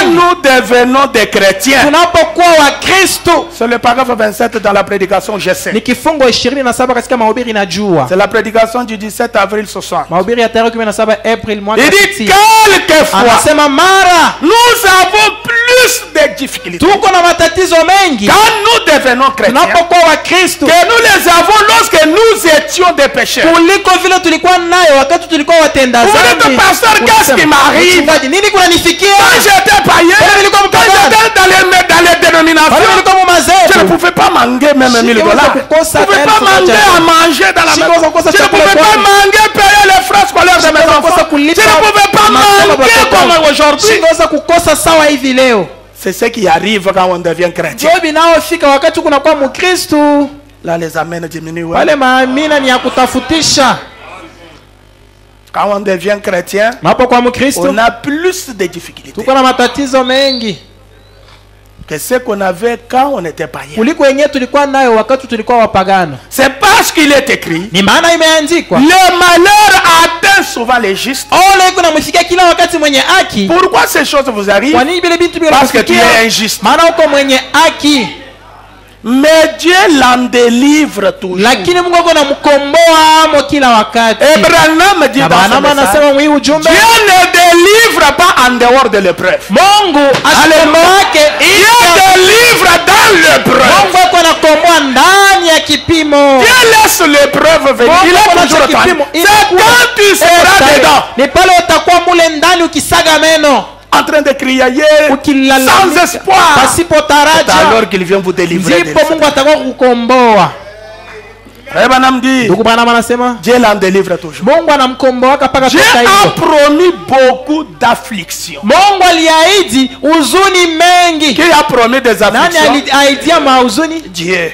nous devenons des chrétiens, c'est le paragraphe 27 dans la prédication, je sais. C'est la prédication du 17 avril 60. Il dit quelquefois, nous avons plus de difficultés. Quand nous devenons chrétiens, que nous les avons lorsque nous étions des pécheurs. Vous dites, pasteur, qu'est-ce qui m'arrive? Quand j'étais païen, quand j'étais dans les dénominations, je ne pouvais pas manger même $1000. Je ne pouvais pas manger à manger dans la maison. Je ne pouvais pas manger, payer les frais scolaires de mes enfants. Je ne pouvais pas manger comme aujourd'hui. C'est ce qui arrive quand on devient chrétien. Là, les amens diminuent. Quand on devient chrétien, on a plus de difficultés. que ce qu'on avait quand on était païen. C'est parce qu'il est écrit. Le malheur atteint souvent les justes. Pourquoi ces choses vous arrivent? Parce que tu es injuste. Mais Dieu l'en délivre toujours. Et Branham dit dans son message, Dieu ne délivre pas en dehors de l'épreuve. Dieu délivre dans l'épreuve. Dieu laisse l'épreuve venir. Il est toujours temps. C'est quand tu seras dedans, en train de crier sans espoir, alors qu'il vient vous délivrer. Dieu l'en délivre toujours. Dieu a promis beaucoup d'afflictions. Qui a promis des afflictions? Dieu.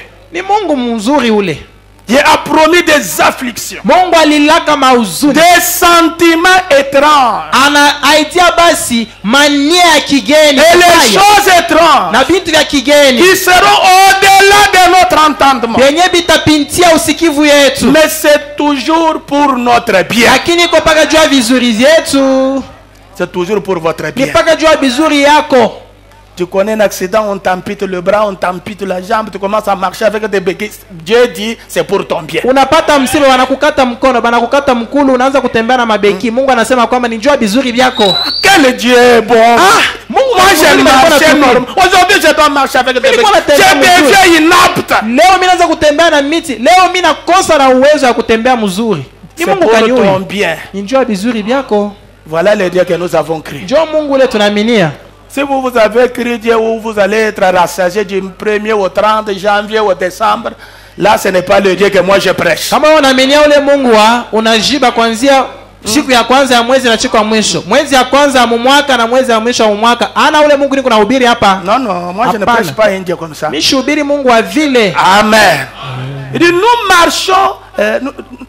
Dieu a promis des afflictions, des sentiments étranges, et les choses étranges qui seront au-delà de notre entendement. Mais c'est toujours pour notre bien. C'est toujours pour votre bien. Tu connais un accident, on t'ampute le bras, on t'ampute la jambe, tu commences à marcher avec des béquilles. Dieu dit, c'est pour ton bien. Quel Dieu est bon. Moi j'ai marché normal. Aujourd'hui je dois marcher avec des béquilles. Je deviens inapte. C'est pour ton bien. Voilà le Dieu que nous avons créé. Si vous avez crié Dieu où vous allez être rassasié du 1er au 30 janvier au décembre, là ce n'est pas le Dieu que moi je prêche. siku ya kwanza ya mwezi na siku ya mwisho, mwezi ya kwanza ya mwaka na mwezi ya mwisho wa mwaka. Ana ule Mungu niko nahubiri hapa. Non, moi je ne prêche pas un Dieu comme ça. Mishubiri Mungu wa vile. Amen. Il dit nous marchons,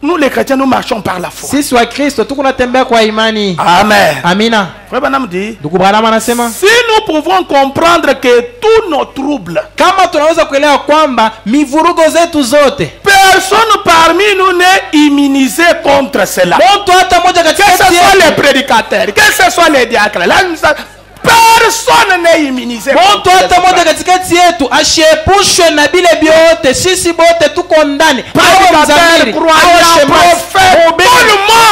nous les chrétiens nous marchons par la foi. Sisi wa Kristo tuko natembea kwa imani. Amen. Amina. Frère Branham dit, ndugu Branham anasema, si nous pouvons comprendre que tous nos troubles, kama tunaweza kuelewa kwamba mivurugo zetu zote, personne parmi nous n'est immunisé contre cela. Mtu hata moja katika que ce soit les prédicateurs, que ce soit les diacres, personne n'est immunisé. Mtu hata moja katikati yetu ashiepushwe na bile biote. Sisi bote tuko ndani. Awe mzamiri, croyant, prophète,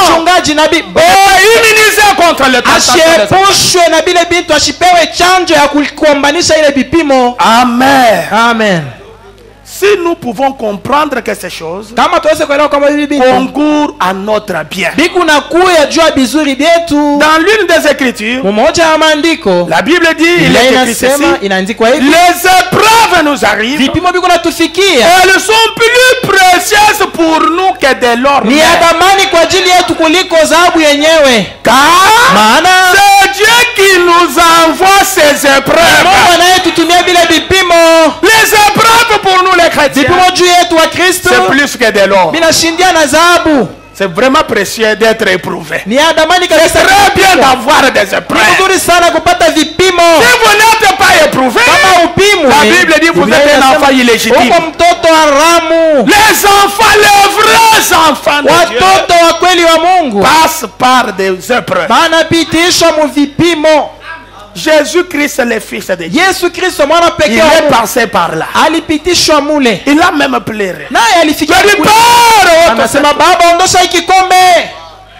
mchungaji, nabii, immunisé contre le ashiepushwe na bile bintu, ashipewe chanjo ya kuombanisha ile vipimo. Amen. Amen. Si nous pouvons comprendre que ces choses concourent à notre bien. Dans l'une des Écritures, la Bible dit, il est écrit ceci, les épreuves nous arrivent, elles sont plus précieuses pour nous que de l'or. Car c'est Dieu qui nous envoie ces épreuves. Les épreuves pour nous les chrétiens, c'est plus que de l'or. C'est vraiment précieux d'être éprouvé. C'est très bien d'avoir des épreuves. Si vous n'êtes pas éprouvé, la Bible dit que vous êtes un enfant illégitime. Les enfants, les vrais enfants de Dieu, passent par des épreuves. Jésus-Christ, le Fils de Dieu, il est passé par là. Il a même pleuré.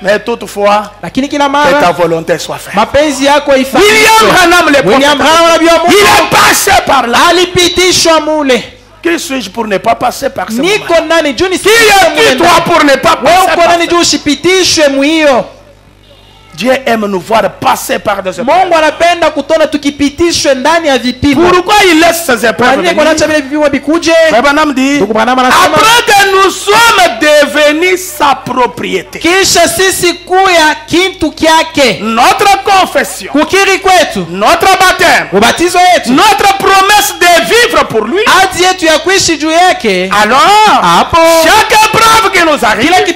Mais toutefois, que ta volonté soit faite. William Branham, il est passé par là. Qui suis-je pour ne pas passer par ce moment? Qui es-tu toi pour ne pas passer par ça? Dieu aime nous voir passer par des épreuves. Pourquoi il laisse ces épreuves venir? Branham dit, après que nous sommes devenus sa propriété, notre confession, notre baptême, notre promesse de vivre pour lui, alors chaque épreuve qui nous arrive est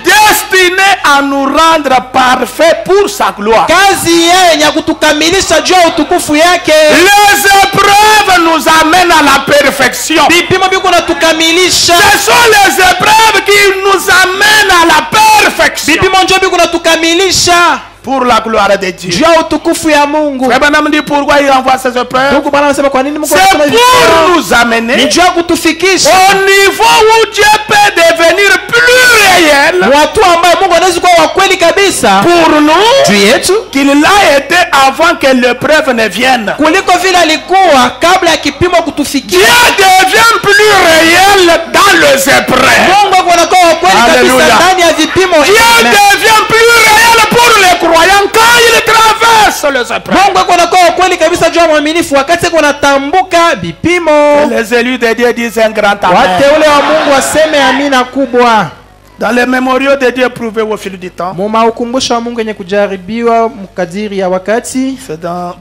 destinée à nous rendre parfait pour sa gloire. Kazi yeye ni kutukamilisha juu utukufu yake. Les épreuves nous amènent à la perfection. Bipimo biko natukamilisha. Ce sont les épreuves qui nous amènent à la perfection. Bipimo ndio biko natukamilisha pour la gloire de Dieu. Juu utukufu ya Mungu. Frère Branham dit pourquoi il envoie ces épreuves. Mungu bana anasema kwa nini Mungu anasema hivi? C'est pour nous amener ni juu kutufikisha au niveau où Dieu peut devenir plus réel. Watu ambao Mungu anaweza kuwa wa kweli kabisa pour nous juu yetu qu'il l'a été avant que l'épreuve ne vienne. Kuliko vile alikuwa kabla ya kipimo kutufikia. Dieu devient plus réel dans les épreuves. Mungu anakuwa wa kweli kabisa ndani ya vipimo. Dieu devient plus réel pour les croyants quand ils traversent les épreuves. Mungu anakuwa wa kweli kabisa juu ya mwaminifu wakati kunatambuka vipimo. Les élus de Dieu disent un grand amen. Wateule wa Mungu waseme amina kubwa. Dans les mémoriaux de Dieu prouvés au fil du temps. Muma ukumbusho wa Mungu yenye kujaribiwa mkadiri ya wakati.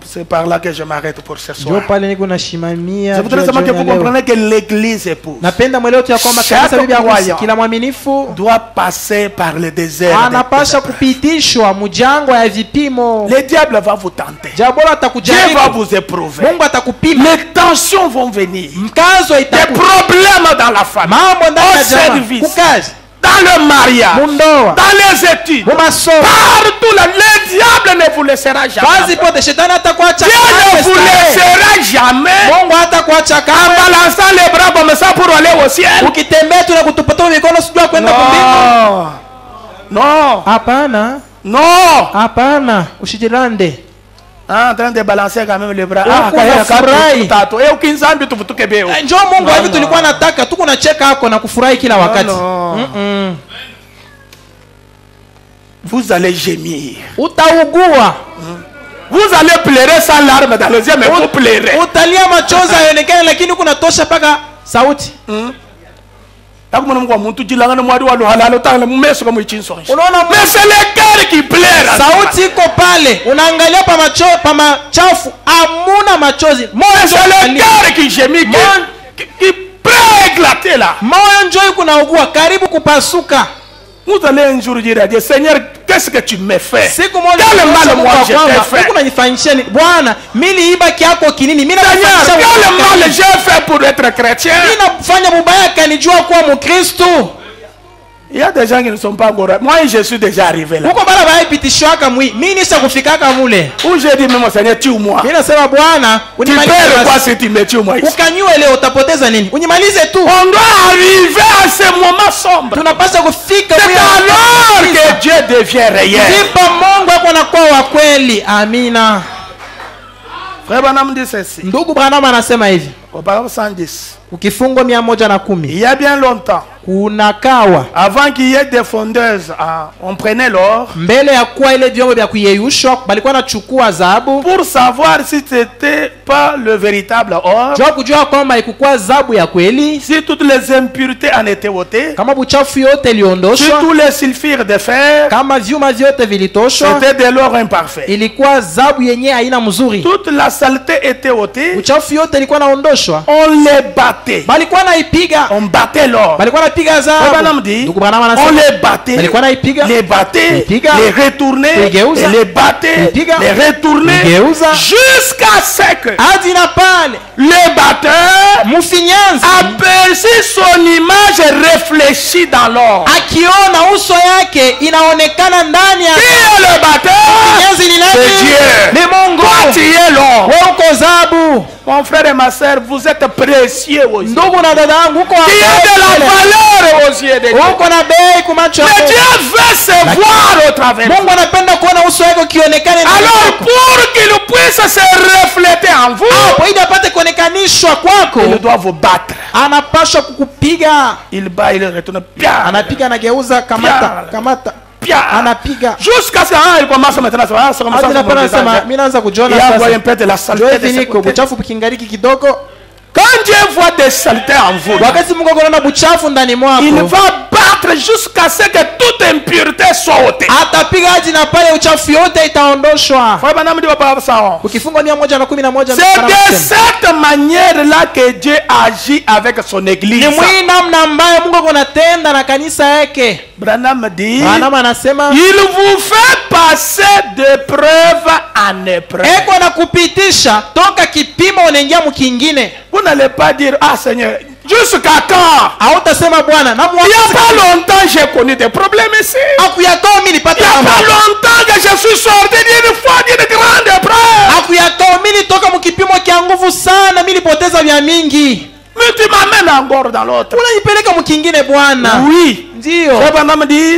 C'est par là que je m'arrête pour ce soir. Ndio pale niko nashimamia. Je voudrais seulement que vous compreniez que l'église épouse. Napenda mwelewe tu ya kwamba kanisa bibi harusi kila mwaminifu doit passer par le désert. Anapasha kupitishwa mjango ya vipimo. Le diable va vous tenter. Diabolo atakujaribu. Dieu va vous éprouver. Mungu atakupima. Les tensions vont venir. Mkazo itakuja. Des problèmes dans la famille. Mambo ndani ya service. Kukazi. Dans le mariage, Mundoa, dans les études, partout là, le diable ne vous laissera jamais. Dieu ne vous laissera jamais en balançant les bras comme ça pour aller au ciel. Non. Non. Hapana. Non. Hapana. Ushijilande. En train de balancer quand même les bras. Njoo Mungu hivi tulikuwa nataka tuko na cheka hako na kufurahi kila wakati. Vous allez gémir. Utaugua. Vous allez pleurer sans larmes dans les yeux, mais vous pleurez. Utalia machozi yaonekane lakini kuna tosha paka sauti. Unaona, mais c'est le cœur qui pleure. Sauti iko pale. Unaangalia pa machafu amuna machozi. C'est le cœur qui gémit, qui peut éclater là. Moyo njoo kunaugua karibu kupasuka. Vous allez un jour dire à Dieu, Seigneur, qu'est-ce que tu me fais? Quel mal moi j'ai fait? Bwana, mimi iba kiako kinini? Mimi Seigneur, quel mal j'ai fait pour être chrétien? Mimi nafanya mubaya kanijua kuwa Mkristo. Il y a des gens qui ne sont pas encore. Moi, je suis déjà arrivé là. Uko bala baya pitishwaka mwi. Mimi nisha kufikaka mule. Où j'ai dit même Seigneur, tue-moi. Mimi nasema Bwana, unimalize quoi si tu me tues moi? Ukanywe leo utapoteza nini? Unimalize tu. On doit arriver à ce moment sombre. Tunapaswa kufika mwi. Alors que Dieu devient réel. Ndipo Mungu ako anakuwa wa kweli. Amina. Frère Branham dit ceci. Ndugu Branham anasema hivi. Au paragraphe 110. Ukifungo 110. Il y a bien longtemps. Kunakawa. Avant qu'il y ait des fondeuses, on prenait l'or. Mbele ya kuwa ile vyombo vya kuyeyushwa balikuwa nachukua dhahabu. Pour savoir si c'était pas le véritable or. Jua kujua kwamba ikukuwa dhahabu ya kweli. Si toutes les impuretés en étaient ôtées. Kama buchafu yote iliondoshwa. Si tous les sulfures de fer. Kama vyuma vyote vilitoshwa. C'était de l'or imparfait. Ilikuwa dhahabu yenye haina mzuri. Toute la saleté était ôtée. Buchafu yote ilikuwa naondoshwa. On les battait. Balikuwa naipiga. On battait l'or. Balikuwa naipiga dhahabu. On les battait, les battait, les retournait, les battait, les retournait, jusqu'à ce que le batteur aperçut son image réfléchie dans l'or. Qui est le batteur? C'est Dieu. Toi tu es l'or. Mon frère et ma soeur, vous êtes précieux aux yeux. Qui est de la valeur aux yeux de Dieu. Mais Dieu veut se voir au travers. Alors pour qu'il puisse se refléter en vous, il doit vous battre. Il bat, il retourne. Jusqu'à ce qu'il commence maintenant il a envoyé un peu de la saleté. Quand Dieu voit des saletés en vous, il va battre jusqu'à ce que toute impureté soit ôtée. C'est de cette manière-là que Dieu agit avec son église. Branham dit, il vous fait passer de preuve en épreuve. Vous n'allez pas dire, ah Seigneur, jusqu'à quand? Il n'y a pas longtemps que j'ai connu des problèmes ici. Il n'y a pas longtemps que je suis sorti d'une fois d'une grande épreuve. Mais tu m'amènes encore dans l'autre. Oui. Il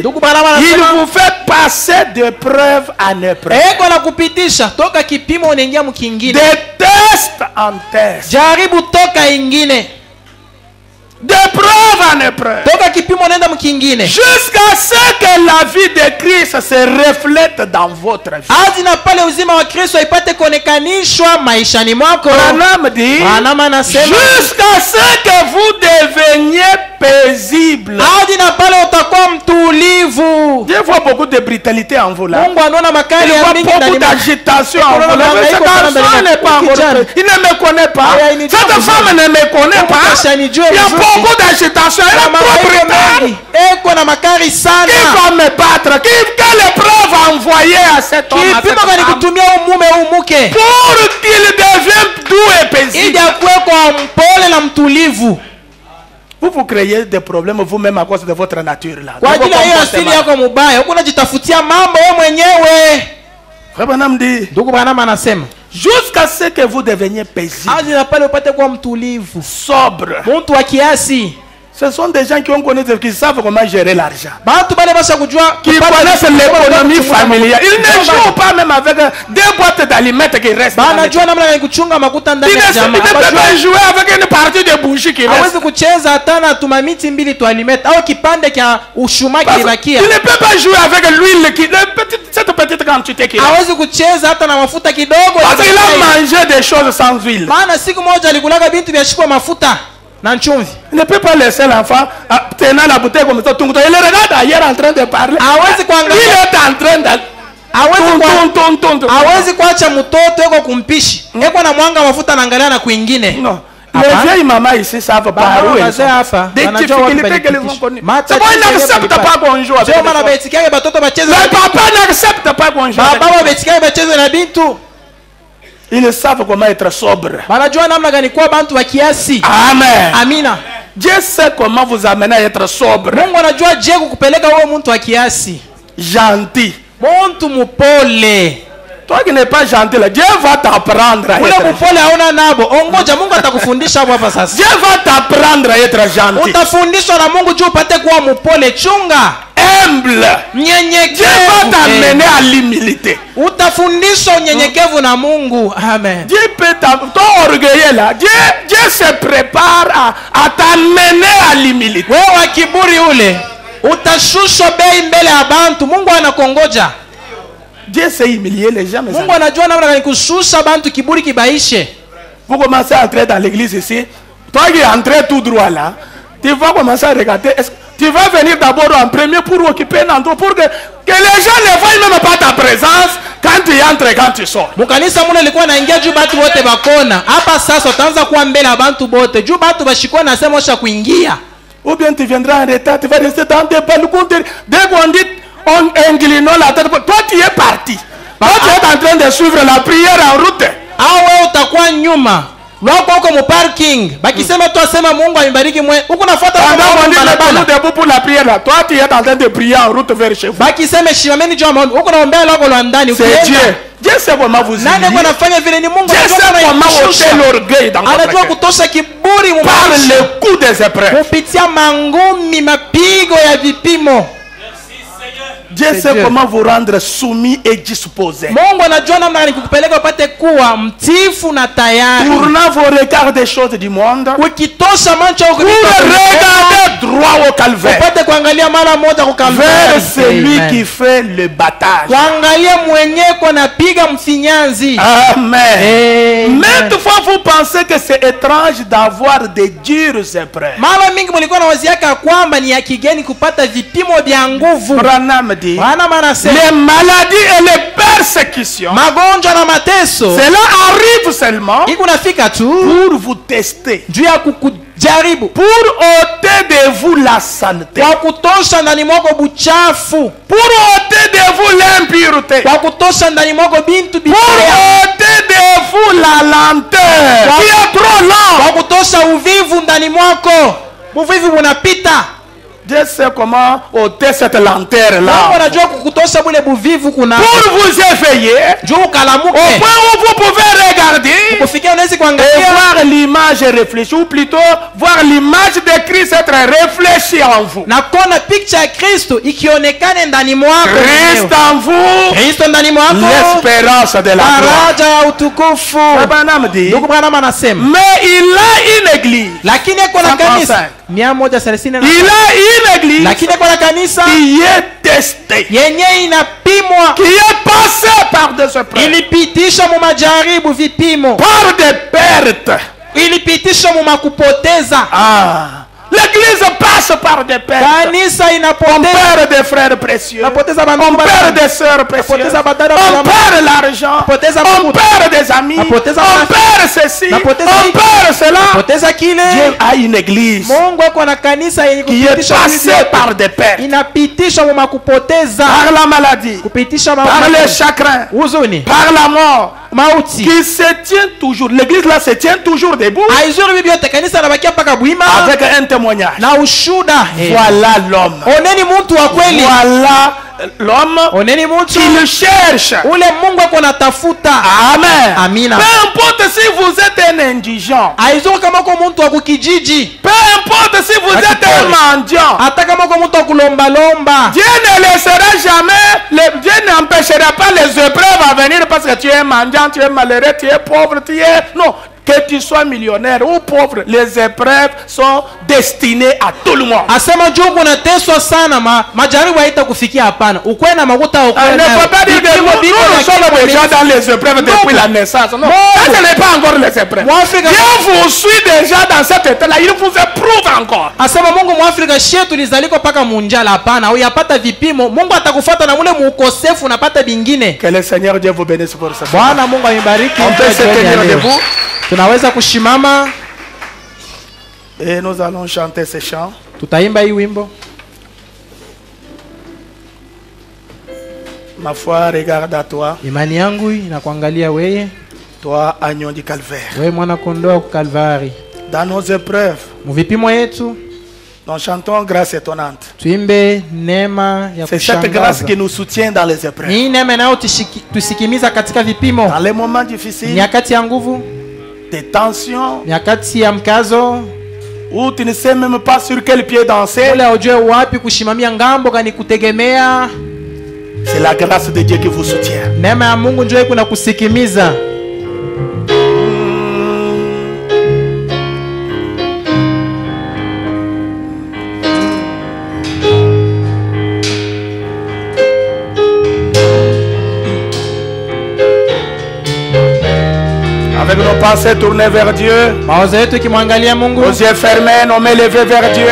vous fait passer de preuve en épreuve. De test en test. De preuve en épreuve. Jusqu'à ce que la vie de Christ se reflète dans votre vie. Branham dit, jusqu'à ce que vous deveniez paisible. Je vois beaucoup de brutalité en vous là. Je vois beaucoup d'agitation en vous là. Ce garçon n'est pas encore. Il ne me connaît pas. Cette femme ne me connaît pas. Il y a beaucoup d'agitation. Elle est trop brutale. Qui va me battre? Quelle épreuve envoyer à cet homme? Pour qu'il devienne doux et paisible. Vous créez des problèmes vous-même à cause de votre nature là. Branham dit, jusqu'à ce que vous deveniez paisible, sobre. Ce sont des gens qui ont connu, qui savent comment gérer l'argent, qui connaissent l'économie familiale. Ils ne jouent pas même avec 2 boîtes d'aliments qui restent. Ils ne peuvent pas jouer avec une partie de bougie qui reste. Tu ne peux pas jouer avec l'huile, cette petite quantité qui reste. Parce qu'il a mangé des choses sans huile. Il ne peut pas laisser l'enfant tenant la bouteille comme ça. Il le regarde ailleurs en train de parler. Il est en train de... Non. Les vieilles mamans ici savent pas où elles sont. Des difficultés qu'elles ont connues. C'est pourquoi ils n'acceptent pas qu'on joue avec les enfants. Le papa n'accepte pas qu'on joue avec les enfants. Ils savent comment être sobre. Amen. Dieu sait comment vous amener à être sobre. Gentil. Toi qui n'es pas gentil, Dieu va t'apprendre à être gentil. Dieu va t'apprendre à être gentil. Humble. Dieu va t'amener à l'humilité. Dieu peut t'orgueiller là. Dieu se prépare à t'amener à l'humilité. Dieu sait humilier les gens. Vous commencez à entrer dans l'église ici. Toi qui es entré tout droit là, tu vas commencer à regarder. Tu vas venir d'abord en premier pour occuper un endroit pour que les gens ne voient même pas ta présence quand tu entres et quand tu sors. Ou bien tu viendras en retard, tu vas rester dans des balcons. Dès qu'on dit en inclinant la tête, toi tu es parti. Toi tu es en train de suivre la prière en route. Debout pour la prière là. Toi tu es en train de prier en route vers chez vous. C'est Dieu. Dieu sait comment vous humilier. Dieu sait comment ôter l'orgueil dans votre cœur. Par le coup des épreuves. Dieu sait comment vous rendre soumis et disposé. Mungu anajua namna gani kukupeleka upate kuwa mtiifu na tayari. Tournant vos regards des choses du monde. Ukitosha macho pour regarder droit au calvaire. Upate kuangalia mara moja kwa calvaire. Vers celui qui fait le battage. Kuangalia mwenyewe kwa piga mfinyanzi. Amen. Maintes fois vous pensez que c'est étrange d'avoir des dures épreuves. Mara mingi mlikuwa na waziaka kwamba ni ya kigeni kupata vipimo vya nguvu. Branham dit, les maladies et les persécutions, magonjwa na mateso, cela arrive seulement ikunafika tu pour vous tester, juu ya kukujaribu, pour ôter de vous la saleté, kwa kutosha ndani mwako buchafu, pour ôter de vous l'impureté, kwa kutosha ndani mwako bintu bibaya, pour ôter de vous la lenteur qui est trop lente, kwa kutosha uvivu ndani mwako, uvivu unapita. Dieu sait comment ôter cette lenteur-là. Pour vous éveiller, au point où vous pouvez regarder et voir l'image réfléchie, ou plutôt voir l'image de Christ être réfléchie en vous. Christ en vous, l'espérance de la gloire. Mais il a une église. Il a une église qui est testée, qui est passée par des épreuves, par des pertes. L'église passe par des pertes. On perd des frères précieux. On perd des sœurs précieuses. On perd l'argent. On perd des amis. On perd ceci. On perd cela. Dieu a une église qui est passée par des pertes. Par la maladie. Par les chagrins. Par la mort. Qui se tient toujours. L'église là se tient toujours debout. Avec un témoignage. Voilà l'homme. Voilà l'homme qui le cherche. Amen. Peu importe si vous êtes un indigent. Peu importe si vous êtes un mendiant. Dieu ne laissera jamais, Dieu n'empêchera pas les épreuves à venir parce que tu es mendiant, tu es malheureux, tu es pauvre, tu es... Non. Que tu sois millionnaire ou pauvre, les épreuves sont destinées à tout le monde. Ne faut pas dire que nous sommes déjà dans les épreuves depuis la naissance. Non, ça ce n'est pas encore les épreuves. Dieu vous suit déjà dans cet état-là. Il vous éprouve encore. Que le Seigneur Dieu vous bénisse pour ça. On peut se tenir debout. Tunaweza kushimama et nous allons chanter ce chant. Tutaimba hii wimbo. Ma foi regarde à toi. Imani yangu inakuangalia wewe. Toi agneau du calvaire. Wewe mwana kondoo wa Kalvari. Dans nos épreuves. Muvipimo yetu. Nous chantons grâce étonnante. Tuimbe neema ya kushangaza. C'est cette grâce qui nous soutient dans les épreuves. Ni neema inayotusikimiza katika vipimo. Dans les moments difficiles. Nyakati ya nguvu. Des tensions, nyakati ya mkazo, où tu ne sais même pas sur quel pied danser. C'est la grâce de Dieu qui vous soutient. Neema ya Mungu ndio iko kusikimiza. Avec nos pensées tournées vers Dieu, nos yeux fermés, nos mains levées vers Dieu.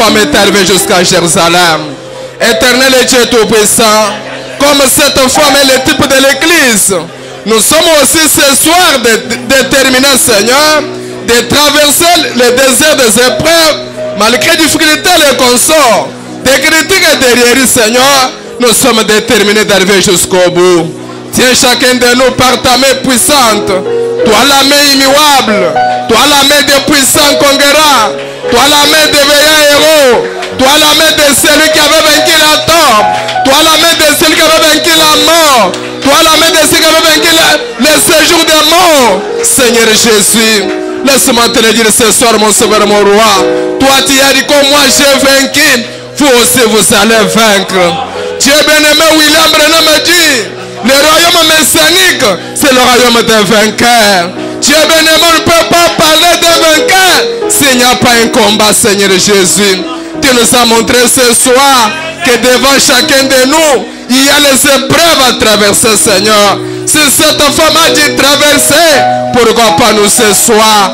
femme est arrivée jusqu'à Jérusalem. Éternel et Dieu Tout-Puissant, comme cette femme est le type de l'église, nous sommes aussi ce soir déterminés, Seigneur, de traverser le désert des épreuves, malgré les difficultés et les consorts, des critiques et des rires, Seigneur, nous sommes déterminés d'arriver jusqu'au bout. Tiens chacun de nous par ta main puissante, toi la main immuable, toi la main des puissants conquérants, toi la main des veillants héros, toi la main de celui qui avait vaincu la tombe, toi la main de celui qui avait vaincu la mort, toi la main de celui qui avait vaincu le séjour des morts. Seigneur Jésus, laisse-moi te le dire ce soir, mon sauveur, mon roi. Toi tu as dit que moi j'ai vaincu, vous aussi vous allez vaincre. Dieu bien-aimé, William Branham me dit, le royaume messianique, c'est le royaume des vainqueurs. Dieu bien-aimé, on ne peut pas parler de vainqueurs s'il n'y a pas un combat, Seigneur Jésus. Tu nous as montré ce soir que devant chacun de nous, il y a les épreuves à traverser, Seigneur. Si cette femme a dit traverser, pourquoi pas nous ce soir?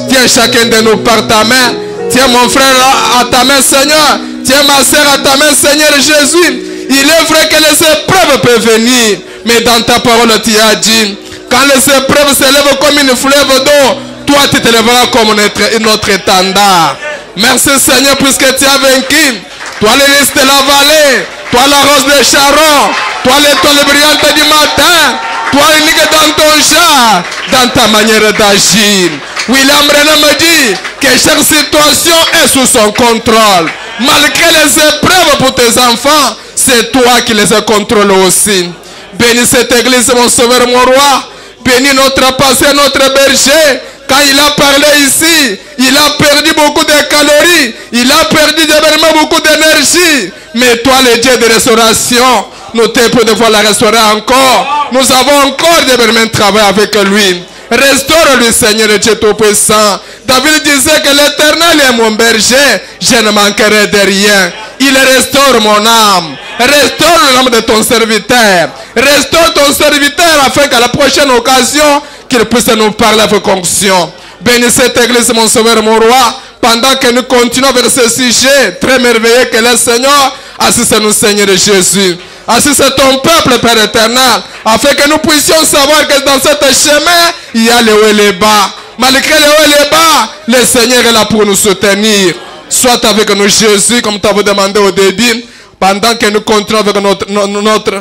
Tiens chacun de nous par ta main. Tiens mon frère à ta main, Seigneur. Tiens ma soeur à ta main, Seigneur Jésus. Il est vrai que les épreuves peuvent venir, mais dans ta parole tu as dit, quand les épreuves s'élèvent comme une fleuve d'eau, toi tu te lèveras comme notre étendard. Merci Seigneur puisque tu as vaincu. Toi les lys de la vallée, toi la rose de Sharon, toi l'étoile brillante du matin, toi unique dans ton genre, dans ta manière d'agir. William Branham me dit que chaque situation est sous son contrôle. Malgré les épreuves pour tes enfants, c'est toi qui les contrôles aussi. Bénis cette église, mon sauveur, mon roi. Bénis notre pasteur, notre berger. Quand il a parlé ici, il a perdu beaucoup de calories. Il a perdu vraiment beaucoup d'énergie. Mais toi, le Dieu de restauration, nous te prions de voir la restaurer encore. Nous avons encore de travail avec lui. Restaure-lui, Seigneur Dieu Tout-Puissant. David disait que l'Éternel est mon berger, je ne manquerai de rien. Il restaure mon âme. Restaure l'âme de ton serviteur. Restaure ton serviteur afin qu'à la prochaine occasion, qu'il puisse nous parler avec conviction. Bénis cette église, mon sauveur, mon roi. Pendant que nous continuons vers ce sujet très merveilleux que le Seigneur, assiste-nous, Seigneur Jésus. Assiste ton peuple, Père éternel, afin que nous puissions savoir que dans ce chemin, il y a les hauts et les bas. Malgré les hauts et les bas, le Seigneur est là pour nous soutenir. Sois avec nous, Jésus, comme tu avais demandé au début, pendant que nous continuons avec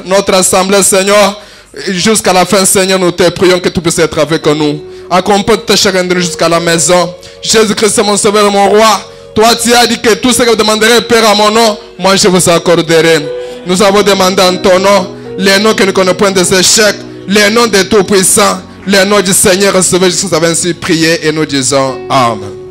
notre assemblée, Seigneur, jusqu'à la fin, Seigneur, nous te prions que tu puisses être avec nous. Accompagne chacun de nous jusqu'à la maison. Jésus-Christ, mon sauveur, mon roi. Toi, tu as dit que tout ce que vous demanderez, Père, à mon nom, moi, je vous accorderai. Nous avons demandé en ton nom, les noms que nous connaissons point des échecs, les noms des Tout-Puissants, les noms du Seigneur, recevez, je vous avais ainsi prié et nous disons Amen.